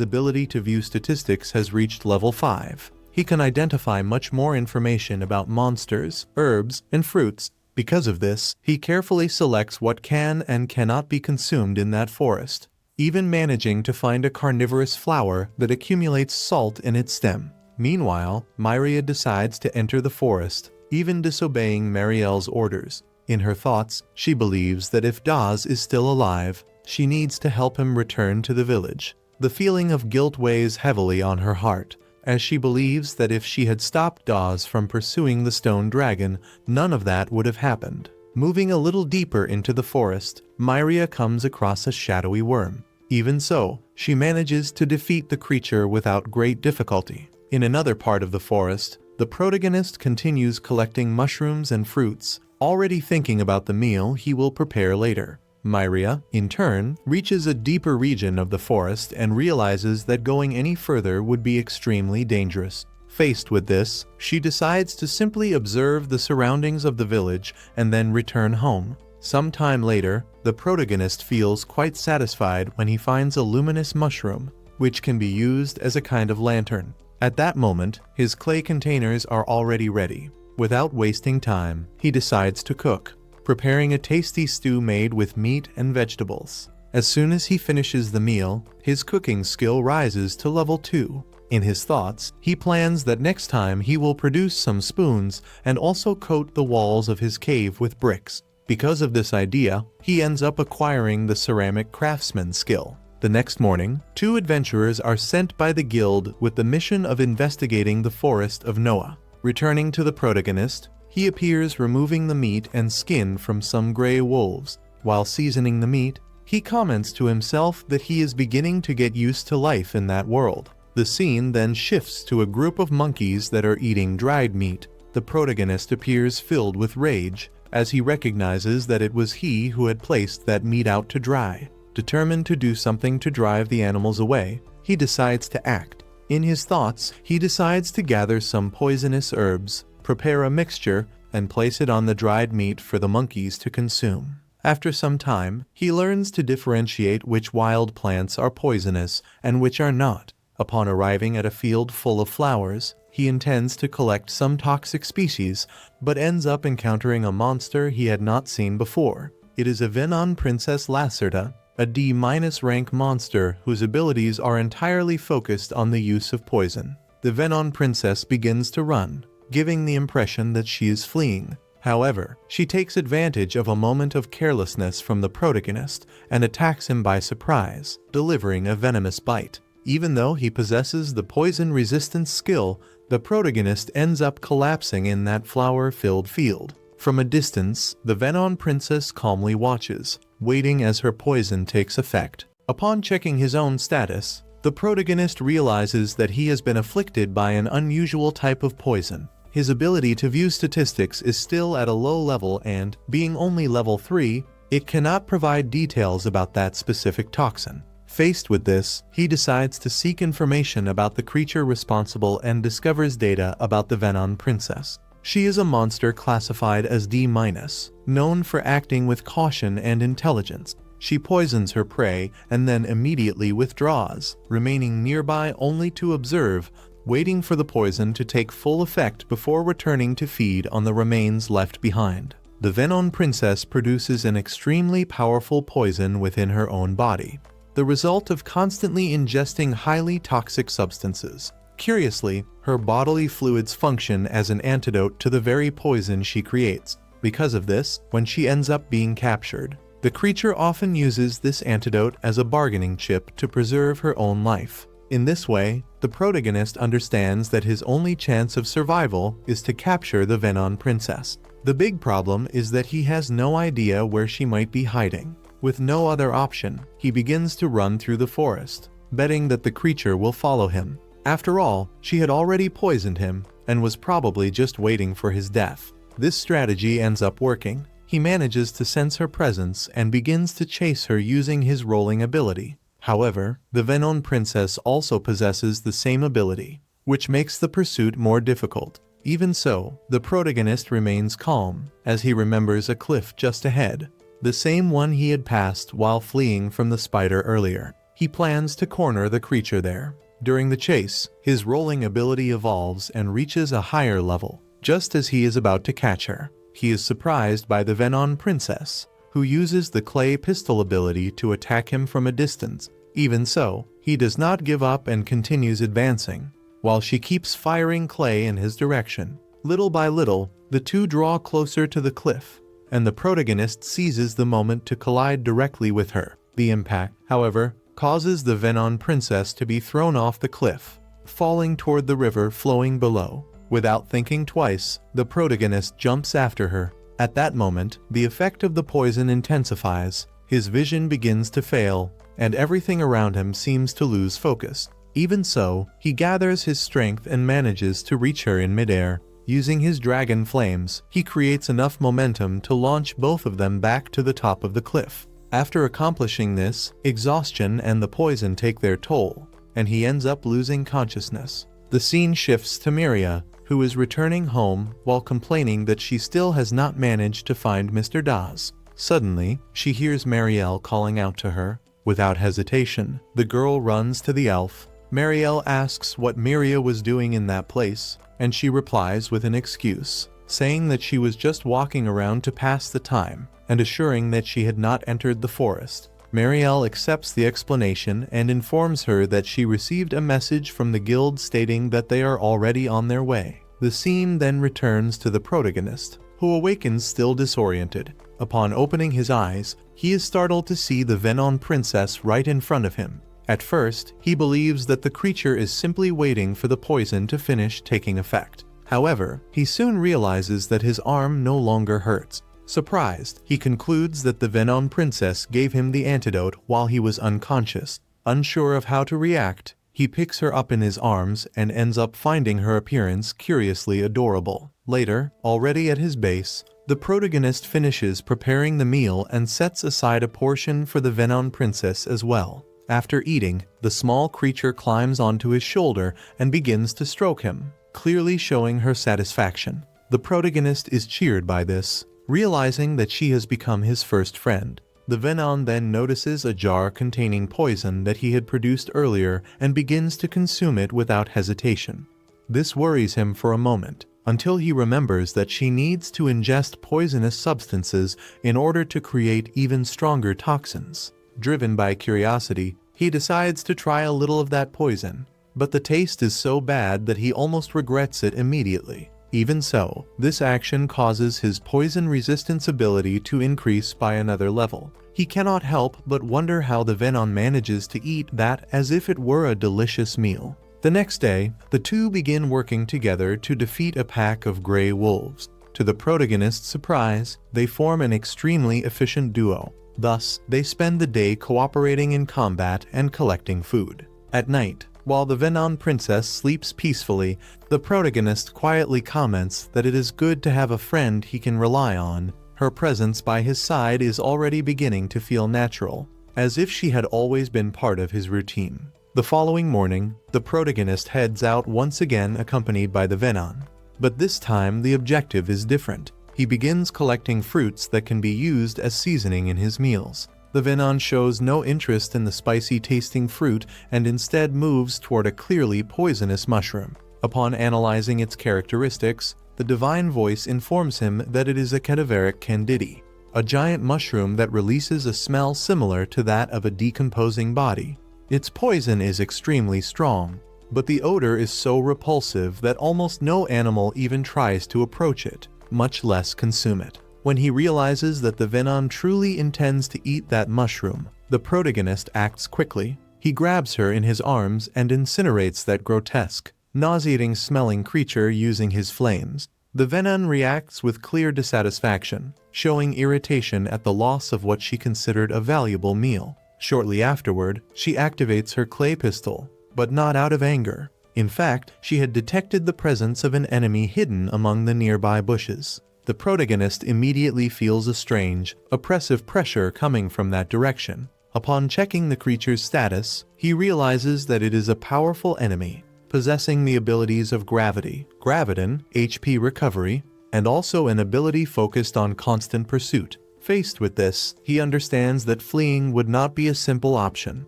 ability to view statistics has reached level 5, he can identify much more information about monsters, herbs, and fruits. Because of this, he carefully selects what can and cannot be consumed in that forest, even managing to find a carnivorous flower that accumulates salt in its stem. Meanwhile, Myria decides to enter the forest, even disobeying Marielle's orders. In her thoughts, she believes that if Daz is still alive, she needs to help him return to the village. The feeling of guilt weighs heavily on her heart, as she believes that if she had stopped Daz from pursuing the stone dragon, none of that would have happened. Moving a little deeper into the forest, Myria comes across a shadowy worm. Even so, she manages to defeat the creature without great difficulty. In another part of the forest, the protagonist continues collecting mushrooms and fruits, already thinking about the meal he will prepare later. Myria, in turn, reaches a deeper region of the forest and realizes that going any further would be extremely dangerous. Faced with this, she decides to simply observe the surroundings of the village and then return home. Some time later, the protagonist feels quite satisfied when he finds a luminous mushroom, which can be used as a kind of lantern. At that moment, his clay containers are already ready. Without wasting time, he decides to cook, preparing a tasty stew made with meat and vegetables. As soon as he finishes the meal, his cooking skill rises to level 2. In his thoughts, he plans that next time he will produce some spoons and also coat the walls of his cave with bricks. Because of this idea, he ends up acquiring the ceramic craftsman skill. The next morning, 2 adventurers are sent by the guild with the mission of investigating the forest of Noah. Returning to the protagonist, he appears removing the meat and skin from some gray wolves. While seasoning the meat, he comments to himself that he is beginning to get used to life in that world. The scene then shifts to a group of monkeys that are eating dried meat. The protagonist appears filled with rage, as he recognizes that it was he who had placed that meat out to dry. Determined to do something to drive the animals away, he decides to act. In his thoughts, he decides to gather some poisonous herbs, prepare a mixture, and place it on the dried meat for the monkeys to consume. After some time, he learns to differentiate which wild plants are poisonous and which are not. Upon arriving at a field full of flowers, he intends to collect some toxic species, but ends up encountering a monster he had not seen before. It is a Venon Princess Lacerda, a D- rank monster whose abilities are entirely focused on the use of poison. The Venon Princess begins to run, giving the impression that she is fleeing. However, she takes advantage of a moment of carelessness from the protagonist and attacks him by surprise, delivering a venomous bite. Even though he possesses the poison resistance skill, the protagonist ends up collapsing in that flower-filled field. From a distance, the Venon Princess calmly watches, waiting as her poison takes effect. Upon checking his own status, the protagonist realizes that he has been afflicted by an unusual type of poison. His ability to view statistics is still at a low level and, being only level 3, it cannot provide details about that specific toxin. Faced with this, he decides to seek information about the creature responsible and discovers data about the Venon Princess. She is a monster classified as D-, known for acting with caution and intelligence. She poisons her prey and then immediately withdraws, remaining nearby only to observe, waiting for the poison to take full effect before returning to feed on the remains left behind. The Venon Princess produces an extremely powerful poison within her own body, the result of constantly ingesting highly toxic substances. Curiously, her bodily fluids function as an antidote to the very poison she creates. Because of this, when she ends up being captured, the creature often uses this antidote as a bargaining chip to preserve her own life. In this way, the protagonist understands that his only chance of survival is to capture the Venon Princess. The big problem is that he has no idea where she might be hiding. With no other option, he begins to run through the forest, betting that the creature will follow him. After all, she had already poisoned him and was probably just waiting for his death. This strategy ends up working. He manages to sense her presence and begins to chase her using his rolling ability. However, the Venon princess also possesses the same ability, which makes the pursuit more difficult. Even so, the protagonist remains calm, as he remembers a cliff just ahead, the same one he had passed while fleeing from the spider earlier. He plans to corner the creature there. During the chase, his rolling ability evolves and reaches a higher level. Just as he is about to catch her, he is surprised by the Venon princess, who uses the clay pistol ability to attack him from a distance. Even so, he does not give up and continues advancing, while she keeps firing clay in his direction. Little by little, the two draw closer to the cliff, and the protagonist seizes the moment to collide directly with her. The impact, however, causes the Venon princess to be thrown off the cliff, falling toward the river flowing below. Without thinking twice, the protagonist jumps after her. At that moment, the effect of the poison intensifies, his vision begins to fail, and everything around him seems to lose focus. Even so, he gathers his strength and manages to reach her in midair. Using his dragon flames, he creates enough momentum to launch both of them back to the top of the cliff. After accomplishing this, exhaustion and the poison take their toll, and he ends up losing consciousness. The scene shifts to Miria, who is returning home while complaining that she still has not managed to find Mr. Daz. Suddenly, she hears Marielle calling out to her. Without hesitation, the girl runs to the elf. Marielle asks what Miria was doing in that place, and she replies with an excuse, saying that she was just walking around to pass the time, and assuring that she had not entered the forest. Marielle accepts the explanation and informs her that she received a message from the guild stating that they are already on their way. The scene then returns to the protagonist, who awakens still disoriented. Upon opening his eyes, he is startled to see the Venon princess right in front of him. At first, he believes that the creature is simply waiting for the poison to finish taking effect. However, he soon realizes that his arm no longer hurts. Surprised, he concludes that the Venon princess gave him the antidote while he was unconscious. Unsure of how to react, he picks her up in his arms and ends up finding her appearance curiously adorable. Later, already at his base, the protagonist finishes preparing the meal and sets aside a portion for the Venon princess as well. After eating, the small creature climbs onto his shoulder and begins to stroke him, clearly showing her satisfaction. The protagonist is cheered by this, realizing that she has become his first friend. The Venon then notices a jar containing poison that he had produced earlier and begins to consume it without hesitation. This worries him for a moment, until he remembers that she needs to ingest poisonous substances in order to create even stronger toxins. Driven by curiosity, he decides to try a little of that poison, but the taste is so bad that he almost regrets it immediately. Even so, this action causes his poison resistance ability to increase by another level. He cannot help but wonder how the Venon manages to eat that as if it were a delicious meal. The next day, the two begin working together to defeat a pack of gray wolves. To the protagonist's surprise, they form an extremely efficient duo. Thus, they spend the day cooperating in combat and collecting food. At night, while the Venon princess sleeps peacefully, the protagonist quietly comments that it is good to have a friend he can rely on. Her presence by his side is already beginning to feel natural, as if she had always been part of his routine. The following morning, the protagonist heads out once again accompanied by the Venon. But this time the objective is different. He begins collecting fruits that can be used as seasoning in his meals. The Venon shows no interest in the spicy-tasting fruit and instead moves toward a clearly poisonous mushroom. Upon analyzing its characteristics, the divine voice informs him that it is a cadaveric candidi, a giant mushroom that releases a smell similar to that of a decomposing body. Its poison is extremely strong, but the odor is so repulsive that almost no animal even tries to approach it, much less consume it. When he realizes that the Venon truly intends to eat that mushroom, the protagonist acts quickly. He grabs her in his arms and incinerates that grotesque, nauseating smelling creature using his flames. The Venon reacts with clear dissatisfaction, showing irritation at the loss of what she considered a valuable meal. Shortly afterward, she activates her clay pistol, but not out of anger. In fact, she had detected the presence of an enemy hidden among the nearby bushes. The protagonist immediately feels a strange, oppressive pressure coming from that direction. Upon checking the creature's status, he realizes that it is a powerful enemy, possessing the abilities of gravity, graviton, HP recovery, and also an ability focused on constant pursuit. Faced with this, he understands that fleeing would not be a simple option.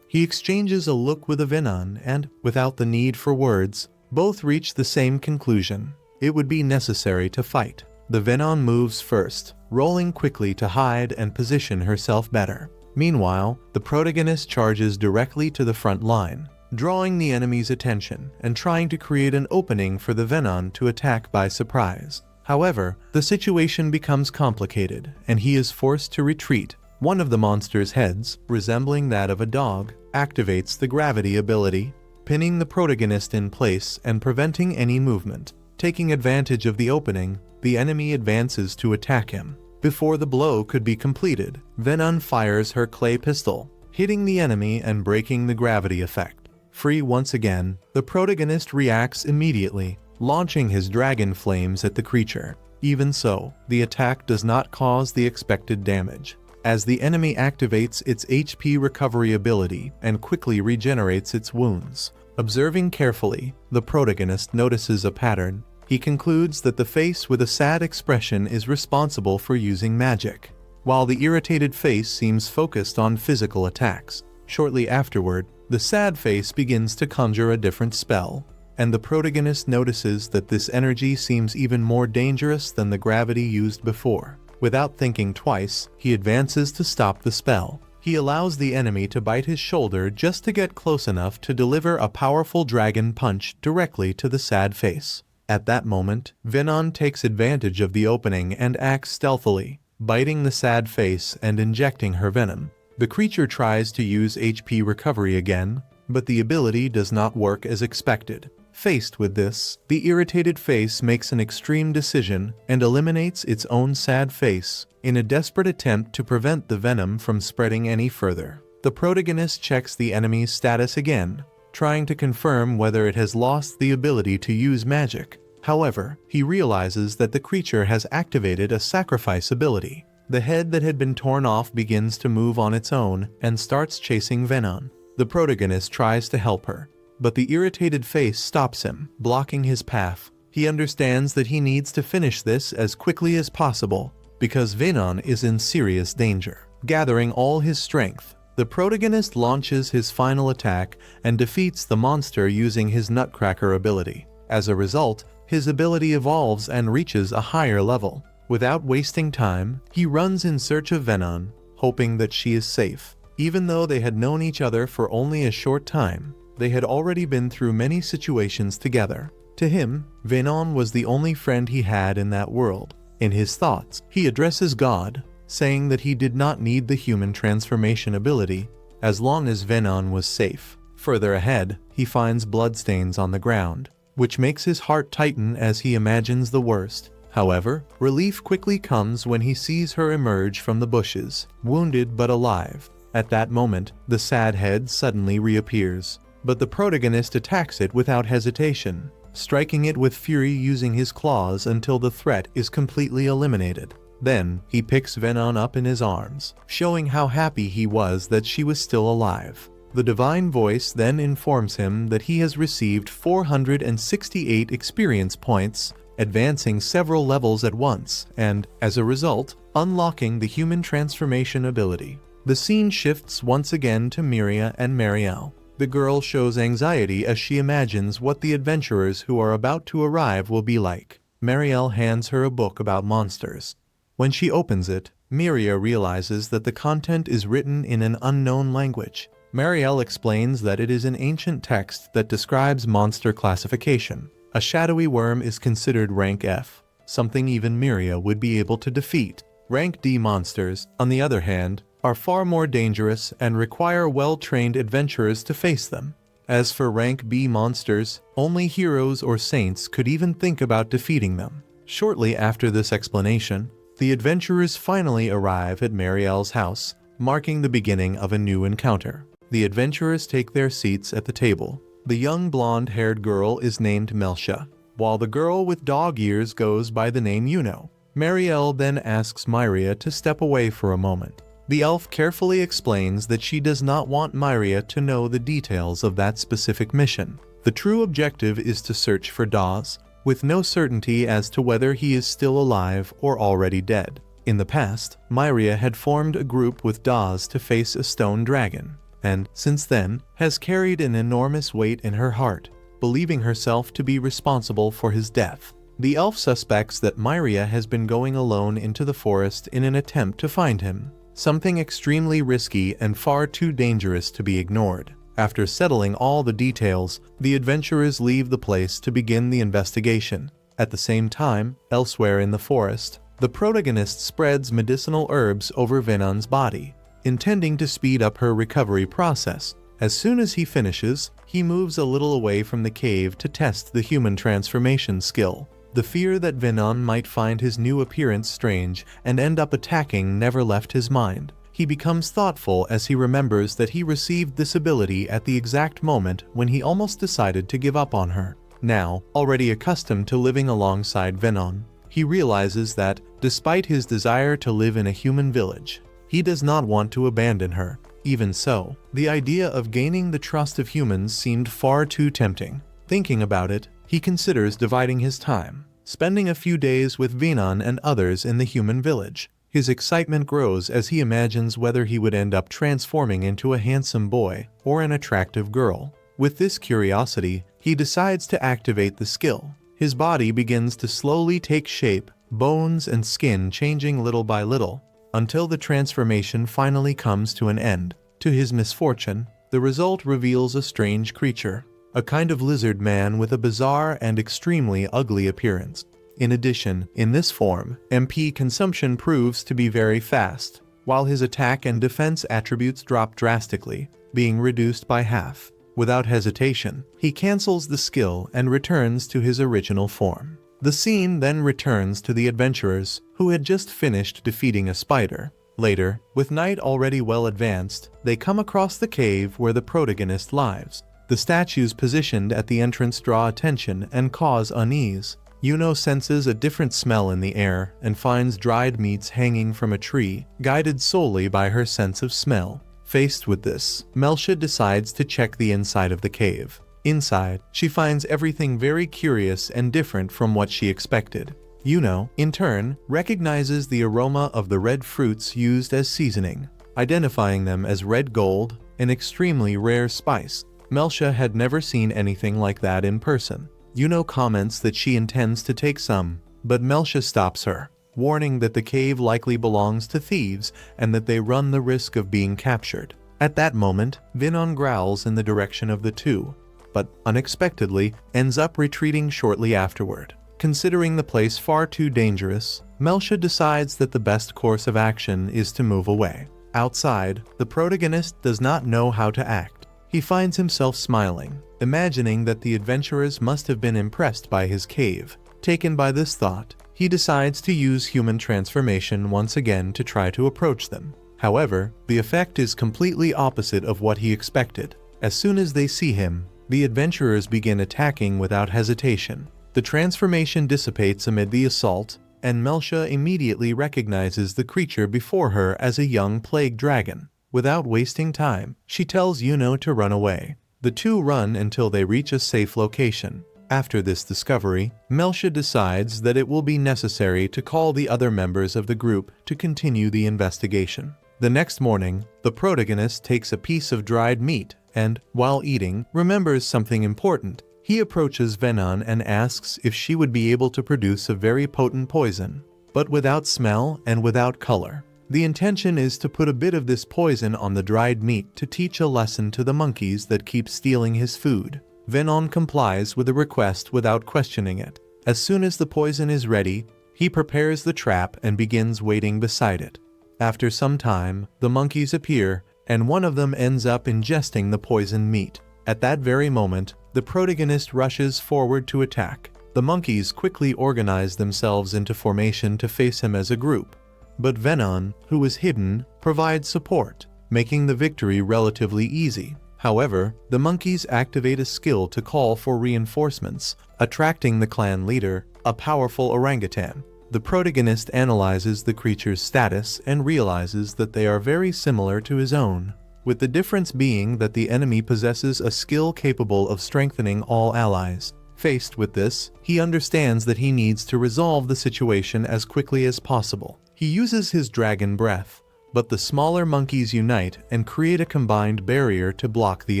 He exchanges a look with Venon and, without the need for words, both reach the same conclusion. It would be necessary to fight. The Venon moves first, rolling quickly to hide and position herself better. Meanwhile, the protagonist charges directly to the front line, drawing the enemy's attention and trying to create an opening for the Venon to attack by surprise. However, the situation becomes complicated and he is forced to retreat. One of the monster's heads, resembling that of a dog, activates the gravity ability, pinning the protagonist in place and preventing any movement. Taking advantage of the opening, the enemy advances to attack him. Before the blow could be completed, Venon fires her clay pistol, hitting the enemy and breaking the gravity effect. Free once again, the protagonist reacts immediately, launching his dragon flames at the creature. Even so, the attack does not cause the expected damage, as the enemy activates its HP recovery ability and quickly regenerates its wounds. Observing carefully, the protagonist notices a pattern. He concludes that the face with a sad expression is responsible for using magic, while the irritated face seems focused on physical attacks. Shortly afterward, the sad face begins to conjure a different spell, and the protagonist notices that this energy seems even more dangerous than the gravity used before. Without thinking twice, he advances to stop the spell. He allows the enemy to bite his shoulder just to get close enough to deliver a powerful dragon punch directly to the sad face. At that moment, Venon takes advantage of the opening and acts stealthily, biting the sad face and injecting her venom. The creature tries to use HP recovery again, but the ability does not work as expected. Faced with this, the irritated face makes an extreme decision and eliminates its own sad face in a desperate attempt to prevent the venom from spreading any further. The protagonist checks the enemy's status again, trying to confirm whether it has lost the ability to use magic. However, he realizes that the creature has activated a sacrifice ability. The head that had been torn off begins to move on its own and starts chasing Venon. The protagonist tries to help her, but the irritated face stops him, blocking his path. He understands that he needs to finish this as quickly as possible, because Venon is in serious danger. Gathering all his strength, the protagonist launches his final attack and defeats the monster using his Nutcracker ability. As a result, his ability evolves and reaches a higher level. Without wasting time, he runs in search of Venon, hoping that she is safe. Even though they had known each other for only a short time, they had already been through many situations together. To him, Venon was the only friend he had in that world. In his thoughts, he addresses God, saying that he did not need the human transformation ability as long as Venon was safe. Further ahead, he finds bloodstains on the ground, which makes his heart tighten as he imagines the worst. However, relief quickly comes when he sees her emerge from the bushes, wounded but alive. At that moment, the sad head suddenly reappears, but the protagonist attacks it without hesitation, striking it with fury using his claws until the threat is completely eliminated. Then, he picks Venon up in his arms, showing how happy he was that she was still alive. The divine voice then informs him that he has received 468 experience points, advancing several levels at once, and, as a result, unlocking the human transformation ability. The scene shifts once again to Miria and Marielle. The girl shows anxiety as she imagines what the adventurers who are about to arrive will be like. Marielle hands her a book about monsters. When she opens it, Miria realizes that the content is written in an unknown language. Marielle explains that it is an ancient text that describes monster classification. A shadowy worm is considered rank F, something even Miria would be able to defeat. Rank D monsters, on the other hand, are far more dangerous and require well-trained adventurers to face them. As for rank B monsters, only heroes or saints could even think about defeating them. Shortly after this explanation, the adventurers finally arrive at Marielle's house, marking the beginning of a new encounter. The adventurers take their seats at the table. The young blonde-haired girl is named Melcia, while the girl with dog ears goes by the name Yuno. Marielle then asks Myria to step away for a moment. The elf carefully explains that she does not want Myria to know the details of that specific mission. The true objective is to search for Dawes, with no certainty as to whether he is still alive or already dead. In the past, Myria had formed a group with Dawes to face a stone dragon, and, since then, has carried an enormous weight in her heart, believing herself to be responsible for his death. The elf suspects that Myria has been going alone into the forest in an attempt to find him, something extremely risky and far too dangerous to be ignored. After settling all the details, the adventurers leave the place to begin the investigation. At the same time, elsewhere in the forest, the protagonist spreads medicinal herbs over Venon's body, intending to speed up her recovery process. As soon as he finishes, he moves a little away from the cave to test the human transformation skill. The fear that Venon might find his new appearance strange and end up attacking never left his mind. He becomes thoughtful as he remembers that he received this ability at the exact moment when he almost decided to give up on her. Now, already accustomed to living alongside Venon, he realizes that, despite his desire to live in a human village, he does not want to abandon her. Even so, the idea of gaining the trust of humans seemed far too tempting. Thinking about it, he considers dividing his time, spending a few days with Venon and others in the human village. His excitement grows as he imagines whether he would end up transforming into a handsome boy or an attractive girl. With this curiosity, he decides to activate the skill. His body begins to slowly take shape, bones and skin changing little by little, until the transformation finally comes to an end. To his misfortune, the result reveals a strange creature, a kind of lizard man with a bizarre and extremely ugly appearance. In addition, in this form, MP consumption proves to be very fast, while his attack and defense attributes drop drastically, being reduced by half. Without hesitation, he cancels the skill and returns to his original form. The scene then returns to the adventurers, who had just finished defeating a spider. Later, with night already well advanced, they come across the cave where the protagonist lies. The statues positioned at the entrance draw attention and cause unease. Yuno senses a different smell in the air and finds dried meats hanging from a tree, guided solely by her sense of smell. Faced with this, Melcia decides to check the inside of the cave. Inside, she finds everything very curious and different from what she expected. Yuno, in turn, recognizes the aroma of the red fruits used as seasoning, identifying them as red gold, an extremely rare spice. Melcia had never seen anything like that in person. Yuno comments that she intends to take some, but Melcia stops her, warning that the cave likely belongs to thieves and that they run the risk of being captured. At that moment, Venon growls in the direction of the two, but unexpectedly ends up retreating shortly afterward. Considering the place far too dangerous, Melcia decides that the best course of action is to move away. Outside, the protagonist does not know how to act. He finds himself smiling, imagining that the adventurers must have been impressed by his cave. Taken by this thought, he decides to use human transformation once again to try to approach them. However, the effect is completely opposite of what he expected. As soon as they see him, the adventurers begin attacking without hesitation. The transformation dissipates amid the assault, and Melcia immediately recognizes the creature before her as a young plague dragon. Without wasting time, she tells Yuno to run away. The two run until they reach a safe location. After this discovery, Melcia decides that it will be necessary to call the other members of the group to continue the investigation. The next morning, the protagonist takes a piece of dried meat and, while eating, remembers something important. He approaches Venon and asks if she would be able to produce a very potent poison, but without smell and without color. The intention is to put a bit of this poison on the dried meat to teach a lesson to the monkeys that keep stealing his food. Venon complies with the request without questioning it. As soon as the poison is ready, he prepares the trap and begins waiting beside it. After some time, the monkeys appear, and one of them ends up ingesting the poisoned meat. At that very moment, the protagonist rushes forward to attack. The monkeys quickly organize themselves into formation to face him as a group, but Venon, who is hidden, provides support, making the victory relatively easy. However, the monkeys activate a skill to call for reinforcements, attracting the clan leader, a powerful orangutan. The protagonist analyzes the creature's status and realizes that they are very similar to his own, with the difference being that the enemy possesses a skill capable of strengthening all allies. Faced with this, he understands that he needs to resolve the situation as quickly as possible. He uses his dragon breath, but the smaller monkeys unite and create a combined barrier to block the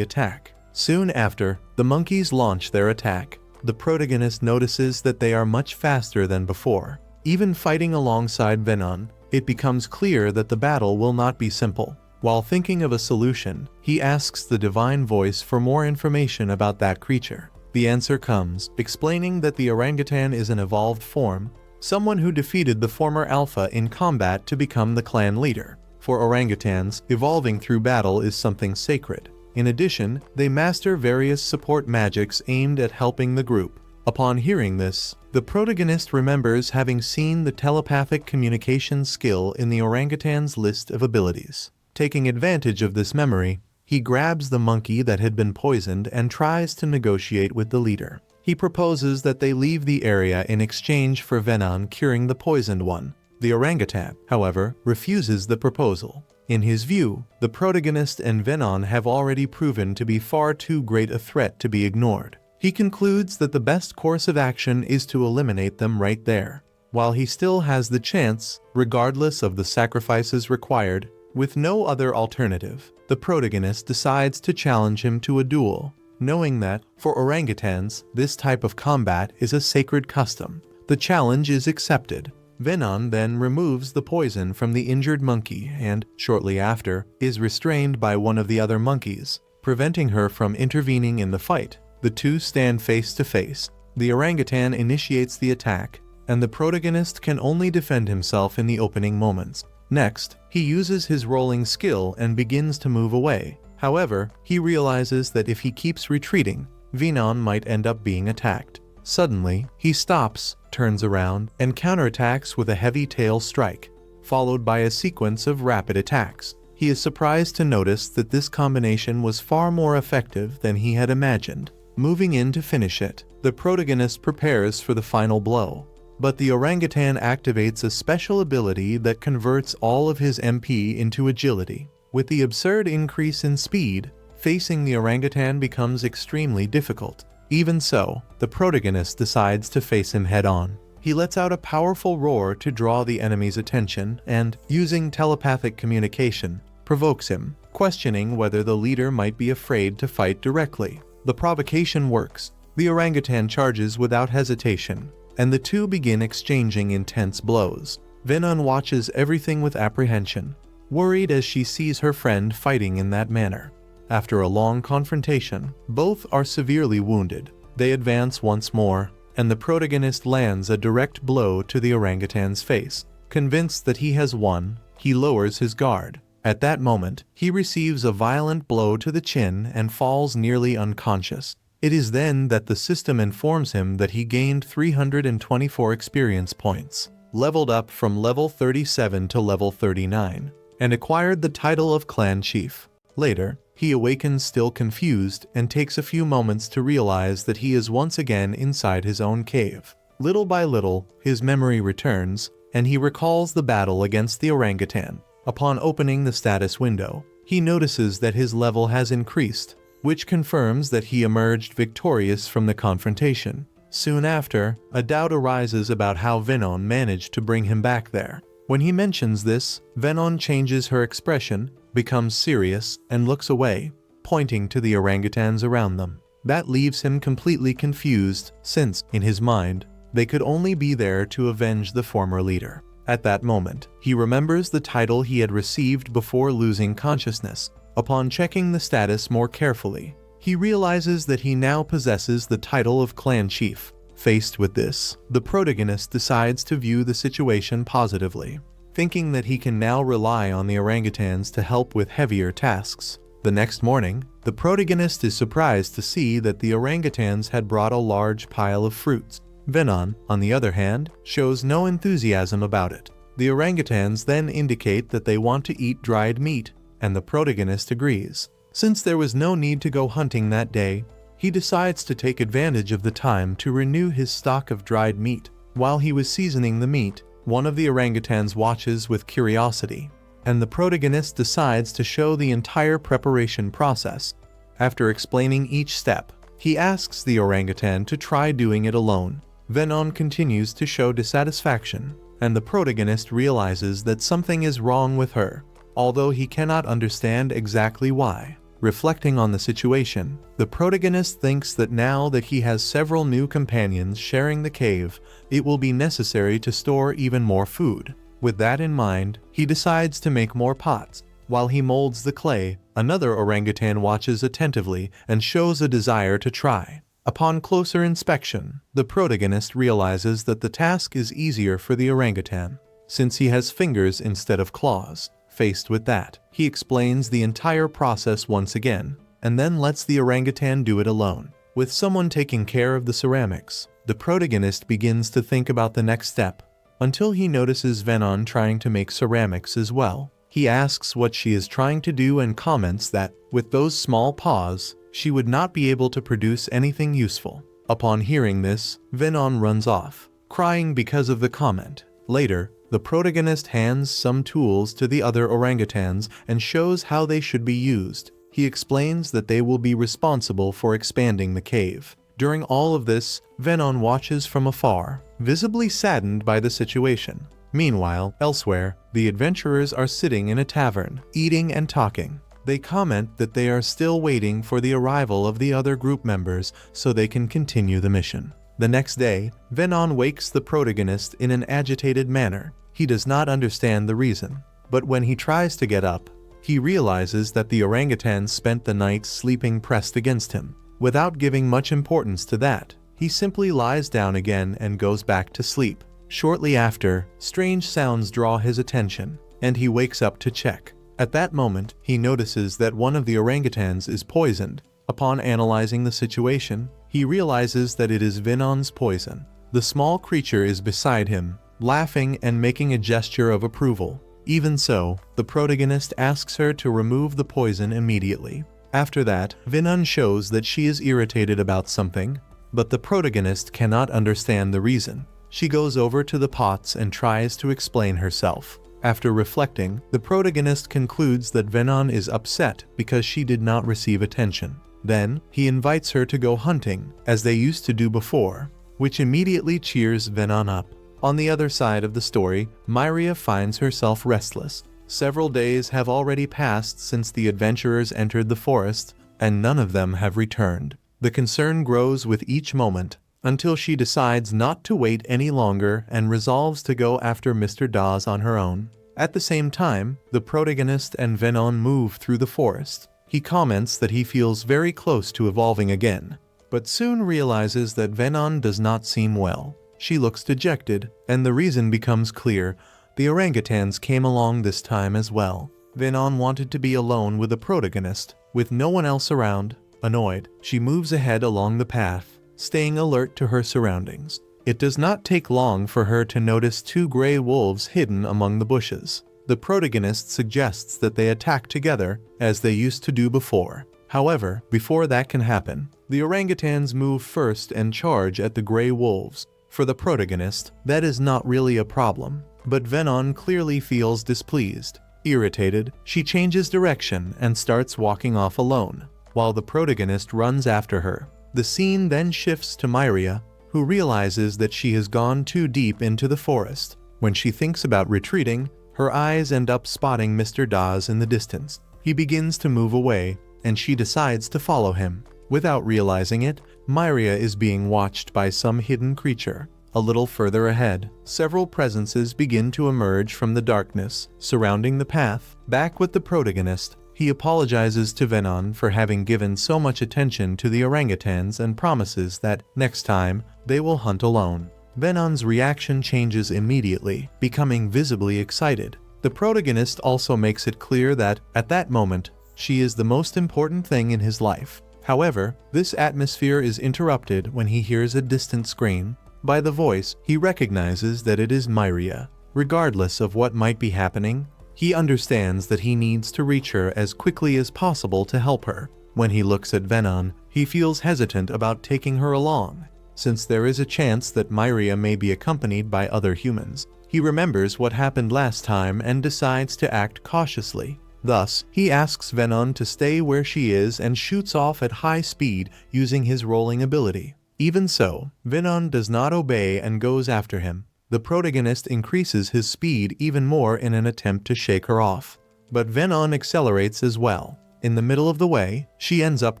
attack. Soon after, the monkeys launch their attack. The protagonist notices that they are much faster than before. Even fighting alongside Venom, it becomes clear that the battle will not be simple. While thinking of a solution, he asks the divine voice for more information about that creature. The answer comes, explaining that the orangutan is an evolved form, someone who defeated the former alpha in combat to become the clan leader. For orangutans, evolving through battle is something sacred. In addition, they master various support magics aimed at helping the group. Upon hearing this, the protagonist remembers having seen the telepathic communication skill in the orangutan's list of abilities. Taking advantage of this memory, he grabs the monkey that had been poisoned and tries to negotiate with the leader. He proposes that they leave the area in exchange for Venom curing the poisoned one. The orangutan, however, refuses the proposal. In his view, the protagonist and Venom have already proven to be far too great a threat to be ignored. He concludes that the best course of action is to eliminate them right there, while he still has the chance, regardless of the sacrifices required. With no other alternative, the protagonist decides to challenge him to a duel, knowing that, for orangutans, this type of combat is a sacred custom. The challenge is accepted. Venom then removes the poison from the injured monkey and, shortly after, is restrained by one of the other monkeys, preventing her from intervening in the fight. The two stand face to face. The orangutan initiates the attack, and the protagonist can only defend himself in the opening moments. Next, he uses his rolling skill and begins to move away. However, he realizes that if he keeps retreating, Venom might end up being attacked. Suddenly, he stops, turns around, and counterattacks with a heavy tail strike, followed by a sequence of rapid attacks. He is surprised to notice that this combination was far more effective than he had imagined. Moving in to finish it, the protagonist prepares for the final blow. But the orangutan activates a special ability that converts all of his MP into agility. With the absurd increase in speed, facing the orangutan becomes extremely difficult. Even so, the protagonist decides to face him head-on. He lets out a powerful roar to draw the enemy's attention and, using telepathic communication, provokes him, questioning whether the leader might be afraid to fight directly. The provocation works. The orangutan charges without hesitation, and the two begin exchanging intense blows. Venom watches everything with apprehension, worried as she sees her friend fighting in that manner. After a long confrontation, both are severely wounded. They advance once more, and the protagonist lands a direct blow to the orangutan's face. Convinced that he has won, he lowers his guard. At that moment, he receives a violent blow to the chin and falls nearly unconscious. It is then that the system informs him that he gained 324 experience points, leveled up from level 37 to level 39, and acquired the title of Clan Chief. Later, he awakens still confused and takes a few moments to realize that he is once again inside his own cave. Little by little, his memory returns, and he recalls the battle against the orangutan. Upon opening the status window, he notices that his level has increased, which confirms that he emerged victorious from the confrontation. Soon after, a doubt arises about how Venom managed to bring him back there. When he mentions this, Venom changes her expression, becomes serious, and looks away, pointing to the orangutans around them. That leaves him completely confused, since, in his mind, they could only be there to avenge the former leader. At that moment, he remembers the title he had received before losing consciousness. Upon checking the status more carefully, he realizes that he now possesses the title of Clan Chief. Faced with this, the protagonist decides to view the situation positively, thinking that he can now rely on the orangutans to help with heavier tasks. The next morning, the protagonist is surprised to see that the orangutans had brought a large pile of fruits. Venom, on the other hand, shows no enthusiasm about it. The orangutans then indicate that they want to eat dried meat, and the protagonist agrees. Since there was no need to go hunting that day, he decides to take advantage of the time to renew his stock of dried meat. While he was seasoning the meat, one of the orangutans watches with curiosity, and the protagonist decides to show the entire preparation process. After explaining each step, he asks the orangutan to try doing it alone. Venom continues to show dissatisfaction, and the protagonist realizes that something is wrong with her, although he cannot understand exactly why. Reflecting on the situation, the protagonist thinks that now that he has several new companions sharing the cave, it will be necessary to store even more food. With that in mind, he decides to make more pots. While he molds the clay, another orangutan watches attentively and shows a desire to try. Upon closer inspection, the protagonist realizes that the task is easier for the orangutan, since he has fingers instead of claws. Faced with that, he explains the entire process once again, and then lets the orangutan do it alone. With someone taking care of the ceramics, the protagonist begins to think about the next step, until he notices Venom trying to make ceramics as well. He asks what she is trying to do and comments that, with those small paws, she would not be able to produce anything useful. Upon hearing this, Venom runs off, crying because of the comment. Later, the protagonist hands some tools to the other orangutans and shows how they should be used. He explains that they will be responsible for expanding the cave. During all of this, Venom watches from afar, visibly saddened by the situation. Meanwhile, elsewhere, the adventurers are sitting in a tavern, eating and talking. They comment that they are still waiting for the arrival of the other group members so they can continue the mission. The next day, Venom wakes the protagonist in an agitated manner. He does not understand the reason, but when he tries to get up, he realizes that the orangutan spent the night sleeping pressed against him. Without giving much importance to that, he simply lies down again and goes back to sleep. Shortly after, strange sounds draw his attention, and he wakes up to check. At that moment, he notices that one of the orangutans is poisoned. Upon analyzing the situation, he realizes that it is Venom's poison. The small creature is beside him, laughing and making a gesture of approval. Even so, the protagonist asks her to remove the poison immediately. After that, Venom shows that she is irritated about something, but the protagonist cannot understand the reason. She goes over to the pots and tries to explain herself. After reflecting, the protagonist concludes that Venom is upset because she did not receive attention. Then, he invites her to go hunting, as they used to do before, which immediately cheers Venom up. On the other side of the story, Myria finds herself restless. Several days have already passed since the adventurers entered the forest, and none of them have returned. The concern grows with each moment, until she decides not to wait any longer and resolves to go after Mr. Dawes on her own. At the same time, the protagonist and Venom move through the forest. He comments that he feels very close to evolving again, but soon realizes that Venom does not seem well. She looks dejected, and the reason becomes clear. The orangutans came along this time as well. Venom wanted to be alone with the protagonist, with no one else around. Annoyed, she moves ahead along the path, staying alert to her surroundings. It does not take long for her to notice two gray wolves hidden among the bushes. The protagonist suggests that they attack together, as they used to do before. However, before that can happen, the orangutans move first and charge at the gray wolves. For the protagonist, that is not really a problem, but Venom clearly feels displeased. Irritated, she changes direction and starts walking off alone, while the protagonist runs after her. The scene then shifts to Myria, who realizes that she has gone too deep into the forest. When she thinks about retreating, her eyes end up spotting Mr. Dawes in the distance. He begins to move away, and she decides to follow him. Without realizing it, Myria is being watched by some hidden creature. A little further ahead, several presences begin to emerge from the darkness surrounding the path. Back with the protagonist, he apologizes to Venom for having given so much attention to the orangutans and promises that, next time, they will hunt alone. Venom's reaction changes immediately, becoming visibly excited. The protagonist also makes it clear that, at that moment, she is the most important thing in his life. However, this atmosphere is interrupted when he hears a distant scream. By the voice, he recognizes that it is Myria. Regardless of what might be happening, he understands that he needs to reach her as quickly as possible to help her. When he looks at Venom, he feels hesitant about taking her along. since there is a chance that Myria may be accompanied by other humans. He remembers what happened last time and decides to act cautiously. Thus, he asks Venom to stay where she is and shoots off at high speed using his rolling ability. Even so, Venom does not obey and goes after him. The protagonist increases his speed even more in an attempt to shake her off. But Venom accelerates as well. In the middle of the way, she ends up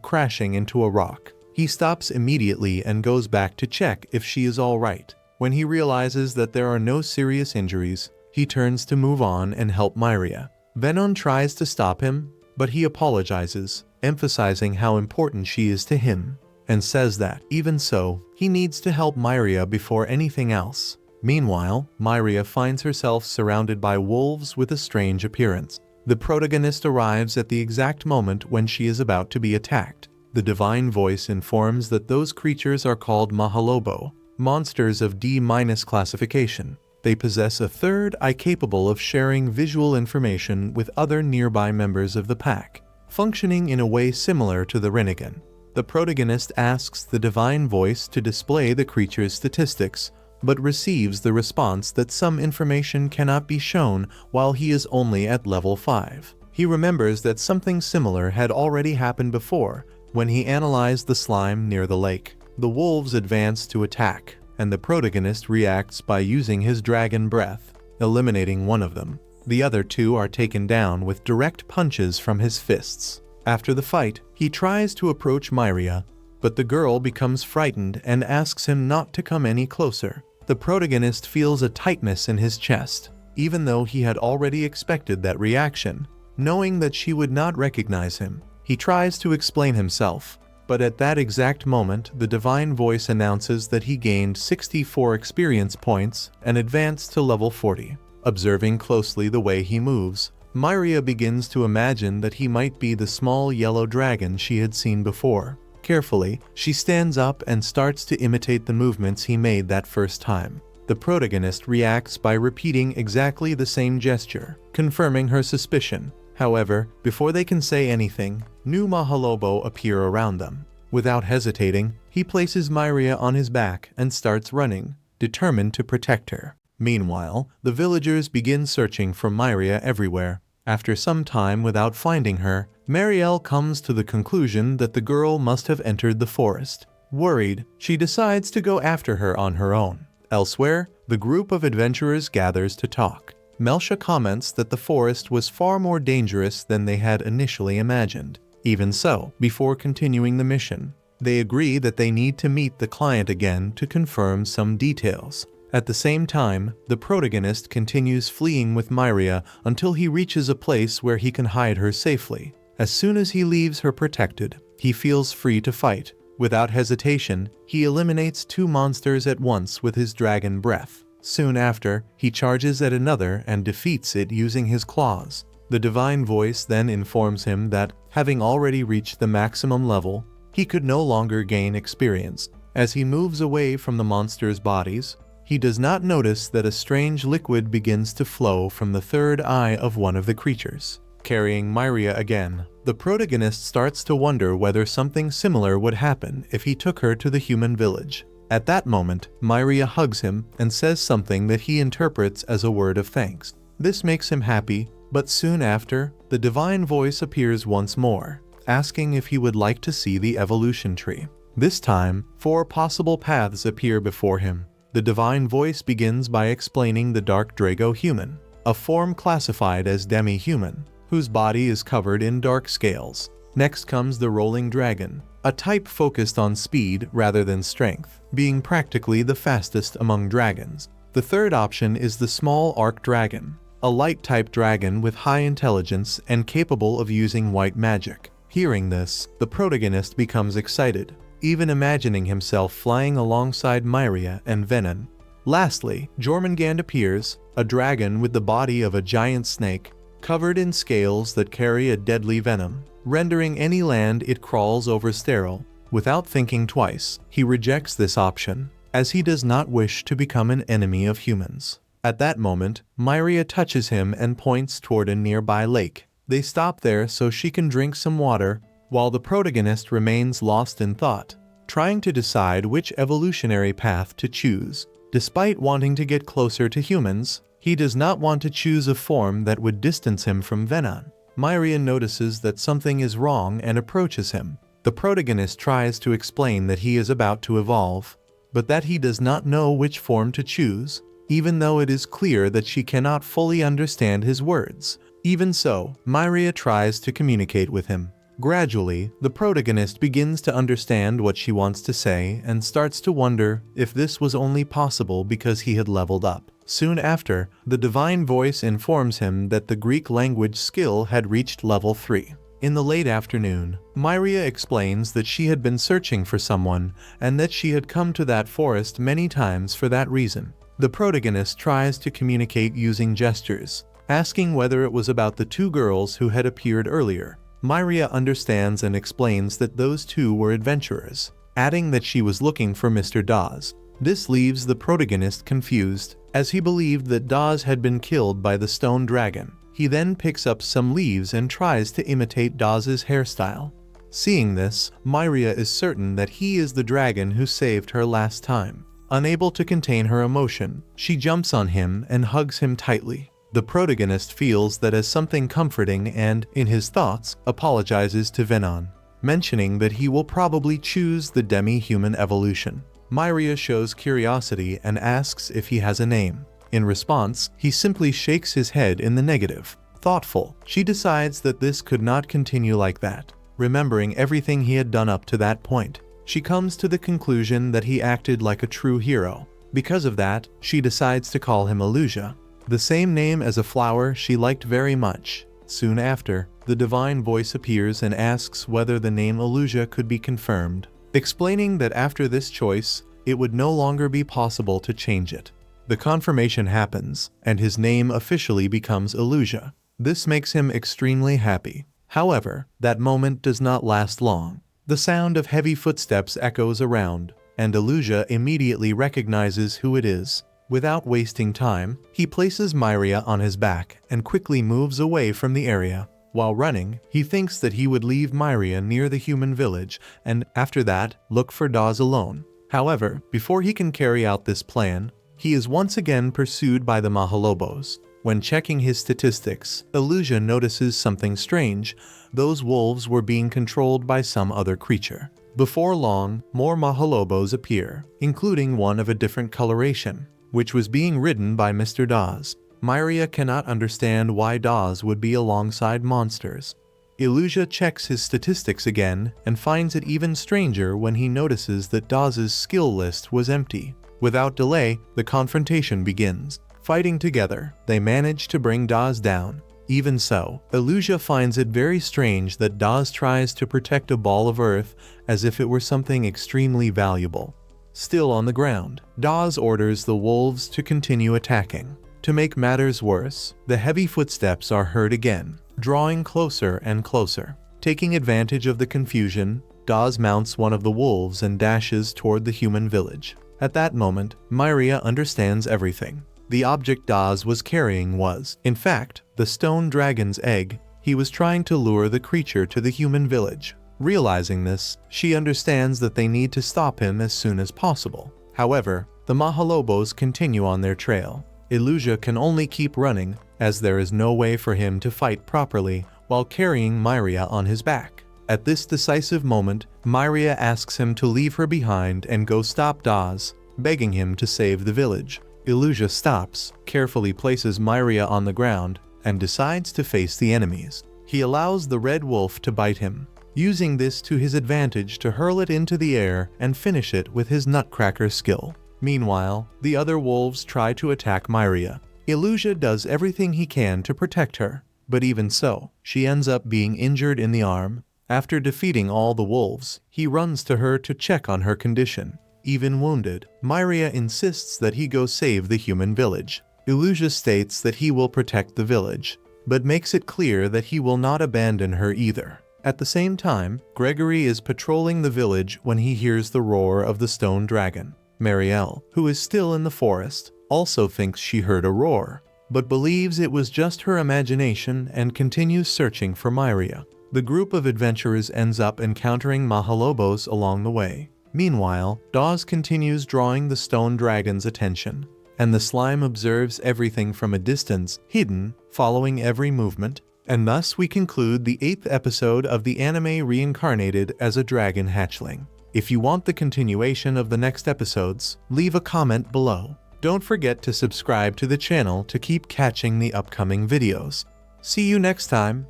crashing into a rock. He stops immediately and goes back to check if she is all right. When he realizes that there are no serious injuries, he turns to move on and help Myria. Venom tries to stop him, but he apologizes, emphasizing how important she is to him, and says that, even so, he needs to help Myria before anything else. Meanwhile, Myria finds herself surrounded by wolves with a strange appearance. The protagonist arrives at the exact moment when she is about to be attacked. The divine voice informs that those creatures are called Mahalobo, monsters of D- classification. They possess a third eye capable of sharing visual information with other nearby members of the pack, functioning in a way similar to the Rinnegan. The protagonist asks the divine voice to display the creature's statistics, but receives the response that some information cannot be shown while he is only at level 5. He remembers that something similar had already happened before when he analyzed the slime near the lake. The wolves advance to attack, and the protagonist reacts by using his dragon breath, eliminating one of them. The other two are taken down with direct punches from his fists. After the fight, he tries to approach Myria, but the girl becomes frightened and asks him not to come any closer. The protagonist feels a tightness in his chest, even though he had already expected that reaction, knowing that she would not recognize him. He tries to explain himself, but at that exact moment, the divine voice announces that he gained 64 experience points and advanced to level 40. Observing closely the way he moves, Myria begins to imagine that he might be the small yellow dragon she had seen before. Carefully, she stands up and starts to imitate the movements he made that first time. The protagonist reacts by repeating exactly the same gesture, confirming her suspicion. However, before they can say anything, new Mahalobo appear around them. Without hesitating, he places Myria on his back and starts running, determined to protect her. Meanwhile, the villagers begin searching for Myria everywhere. After some time without finding her, Marielle comes to the conclusion that the girl must have entered the forest. Worried, she decides to go after her on her own. Elsewhere, the group of adventurers gathers to talk. Melcia comments that the forest was far more dangerous than they had initially imagined. Even so, before continuing the mission, they agree that they need to meet the client again to confirm some details. At the same time, the protagonist continues fleeing with Myria until he reaches a place where he can hide her safely. As soon as he leaves her protected, he feels free to fight. Without hesitation, he eliminates 2 monsters at once with his dragon breath. Soon after, he charges at another and defeats it using his claws. The divine voice then informs him that, having already reached the maximum level, he could no longer gain experience. As he moves away from the monsters' bodies, he does not notice that a strange liquid begins to flow from the third eye of one of the creatures. Carrying Myria again, the protagonist starts to wonder whether something similar would happen if he took her to the human village. At that moment, Myria hugs him and says something that he interprets as a word of thanks. This makes him happy, but soon after, the divine voice appears once more, asking if he would like to see the evolution tree. This time, 4 possible paths appear before him. The divine voice begins by explaining the dark Drago human, a form classified as demi-human, whose body is covered in dark scales. Next comes the rolling dragon, a type focused on speed rather than strength, being practically the fastest among dragons. The third option is the small arc dragon, a light-type dragon with high intelligence and capable of using white magic. Hearing this, the protagonist becomes excited, even imagining himself flying alongside Myria and Venom. Lastly, Jormungand appears, a dragon with the body of a giant snake, covered in scales that carry a deadly venom, rendering any land it crawls over sterile. Without thinking twice, he rejects this option, as he does not wish to become an enemy of humans. At that moment, Myria touches him and points toward a nearby lake. They stop there so she can drink some water, while the protagonist remains lost in thought, trying to decide which evolutionary path to choose. Despite wanting to get closer to humans, he does not want to choose a form that would distance him from Venon. Myria notices that something is wrong and approaches him. The protagonist tries to explain that he is about to evolve, but that he does not know which form to choose, even though it is clear that she cannot fully understand his words. Even so, Myria tries to communicate with him. Gradually, the protagonist begins to understand what she wants to say and starts to wonder if this was only possible because he had leveled up. Soon after, the divine voice informs him that the Greek language skill had reached level 3. In the late afternoon, Myria explains that she had been searching for someone and that she had come to that forest many times for that reason. The protagonist tries to communicate using gestures, asking whether it was about the two girls who had appeared earlier. Myria understands and explains that those two were adventurers, adding that she was looking for Mr. Dawes. This leaves the protagonist confused, as he believed that Dawes had been killed by the stone dragon. He then picks up some leaves and tries to imitate Dawes' hairstyle. Seeing this, Myria is certain that he is the dragon who saved her last time. Unable to contain her emotion, she jumps on him and hugs him tightly. The protagonist feels that as something comforting and, in his thoughts, apologizes to Venon, mentioning that he will probably choose the demi-human evolution. Myria shows curiosity and asks if he has a name. In response, he simply shakes his head in the negative. Thoughtful, she decides that this could not continue like that. Remembering everything he had done up to that point, she comes to the conclusion that he acted like a true hero. Because of that, she decides to call him Illusia, the same name as a flower she liked very much. Soon after, the divine voice appears and asks whether the name Illusia could be confirmed, explaining that after this choice, it would no longer be possible to change it. The confirmation happens, and his name officially becomes Illusia. This makes him extremely happy. However, that moment does not last long. The sound of heavy footsteps echoes around, and Illusia immediately recognizes who it is. Without wasting time, he places Myria on his back and quickly moves away from the area. While running, he thinks that he would leave Myria near the human village and, after that, look for Dawes alone. However, before he can carry out this plan, he is once again pursued by the Mahalobos. When checking his statistics, Illusia notices something strange. Those wolves were being controlled by some other creature. Before long, more Mahalobos appear, including one of a different coloration, which was being ridden by Mr. Dawes. Myria cannot understand why Dawes would be alongside monsters. Illusia checks his statistics again and finds it even stranger when he notices that Dawes' skill list was empty. Without delay, the confrontation begins. Fighting together, they manage to bring Dawes down. Even so, Illusia finds it very strange that Dawes tries to protect a ball of earth as if it were something extremely valuable. Still on the ground, Dawes orders the wolves to continue attacking. To make matters worse, the heavy footsteps are heard again, drawing closer and closer. Taking advantage of the confusion, Dawes mounts one of the wolves and dashes toward the human village. At that moment, Myria understands everything. The object Dawes was carrying was, in fact, the stone dragon's egg. He was trying to lure the creature to the human village. Realizing this, she understands that they need to stop him as soon as possible. However, the Mahalobos continue on their trail. Illusia can only keep running, as there is no way for him to fight properly while carrying Myria on his back. At this decisive moment, Myria asks him to leave her behind and go stop Dawes, begging him to save the village. Illusia stops, carefully places Myria on the ground, and decides to face the enemies. He allows the red wolf to bite him, using this to his advantage to hurl it into the air and finish it with his nutcracker skill. Meanwhile, the other wolves try to attack Myria. Illusia does everything he can to protect her, but even so, she ends up being injured in the arm. After defeating all the wolves, he runs to her to check on her condition. Even wounded, Myria insists that he go save the human village. Illusia states that he will protect the village, but makes it clear that he will not abandon her either. At the same time, Gregory is patrolling the village when he hears the roar of the stone dragon. Marielle, who is still in the forest, also thinks she heard a roar, but believes it was just her imagination and continues searching for Myria. The group of adventurers ends up encountering Mahalobos along the way. Meanwhile, Dawes continues drawing the stone dragon's attention, and the slime observes everything from a distance, hidden, following every movement, and thus we conclude the 8th episode of the anime Reincarnated as a Dragon Hatchling. If you want the continuation of the next episodes, leave a comment below. Don't forget to subscribe to the channel to keep catching the upcoming videos. See you next time!